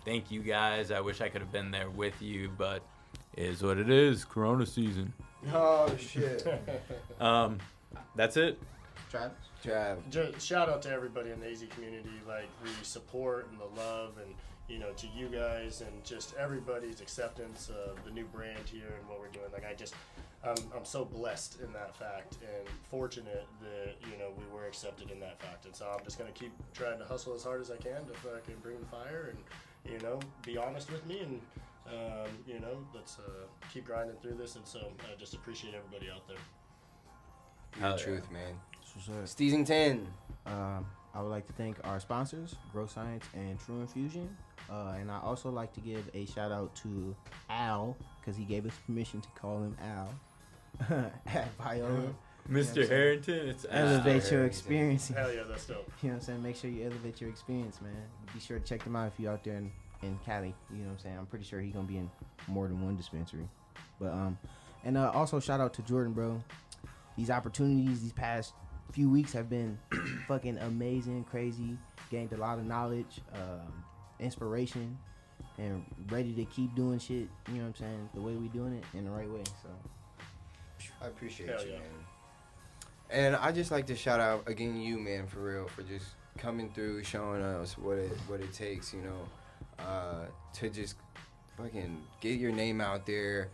thank you guys. I wish I could have been there with you, but it is what it is. Corona season. Oh shit. That's it. Travis. Trav. Just shout out to everybody in the AZ community, like the support and the love, and to you guys, and just everybody's acceptance of the new brand here and what we're doing. Like I'm so blessed in that fact, and fortunate that we were accepted in that fact. And so I'm just gonna keep trying to hustle as hard as I can to fucking bring the fire, and be honest with me, and let's keep grinding through this. And so I just appreciate everybody out there. Your Hell yeah. truth, man. That's what's up. Steezington. I would like to thank our sponsors, Grow Science and True Infusion. And I also like to give a shout out to Al, because he gave us permission to call him Al at Viola. Mr. Harrington, it's Elevate your Harrington. experience. Hell yeah, that's dope. You know what I'm saying? Make sure you elevate your experience, man. Be sure to check them out if you're out there in Cali. You know what I'm saying? I'm pretty sure he's going to be in more than one dispensary. But and also shout out to Jordan, bro. These opportunities these past few weeks have been fucking amazing, crazy. Gained a lot of knowledge, inspiration, and ready to keep doing shit, you know what I'm saying, the way we doing it in the right way. So I appreciate Hell you, yeah. man. And I just like to shout out again you, man, for real, for just coming through, showing us what it takes, to just fucking get your name out there,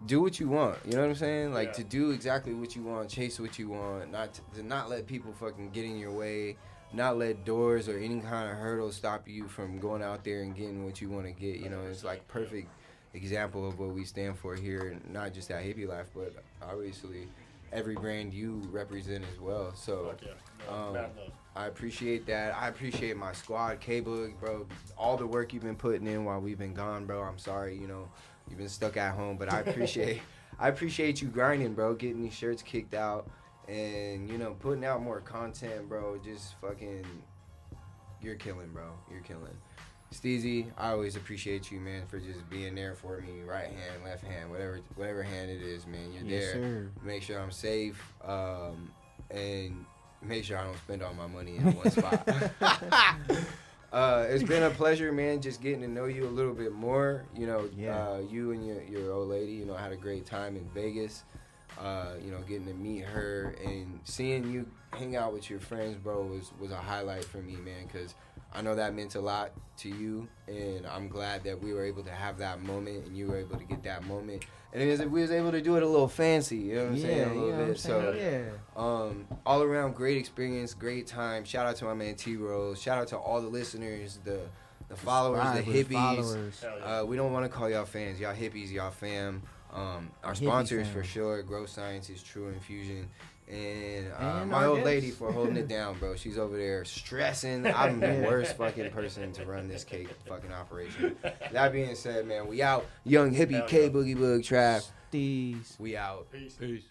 do what you want. You know what I'm saying? Like, Yeah. to do exactly what you want, chase what you want, to not let people fucking get in your way, not let doors or any kind of hurdles stop you from going out there and getting what you want to get. You know, it's like perfect example of what we stand for here, not just at Hippie Life, but obviously every brand you represent as well. So Fuck yeah. No, mad love. I appreciate that. I appreciate my squad, K-Boog, bro. All the work you've been putting in while we've been gone, bro. I'm sorry, you know, you've been stuck at home, but I appreciate you grinding, bro, getting these shirts kicked out and, you know, putting out more content, bro. Just fucking, you're killing, bro. You're killing. Steezy, I always appreciate you, man, for just being there for me, right hand, left hand, whatever hand it is, man. You're Yes, there. sir. Make sure I'm safe, and make sure I don't spend all my money in one spot. It's been a pleasure, man, just getting to know you a little bit more. You know, Yeah. you and your old lady, you know, had a great time in Vegas. You know, getting to meet her and seeing you hang out with your friends, bro, was a highlight for me, man, because I know that meant a lot to you, and I'm glad that we were able to have that moment and you were able to get that moment. And we was able to do it a little fancy, you know what I'm saying, a little bit. So, all around great experience, great time. Shout out to my man T-Rose. Shout out to all the listeners, the followers, the hippies. Hell yeah. We don't want to call y'all fans. Y'all hippies, y'all fam. Our Hippie sponsors fam. for sure, Growth Sciences, True Infusion, and And my our old guest. lady for holding it down, bro. She's over there stressing. I'm the worst fucking person to run this cake fucking operation. That being said, man, we out. Young hippie Hell K yeah. Boogie Boog Trap. Steez. We out. Peace. Peace.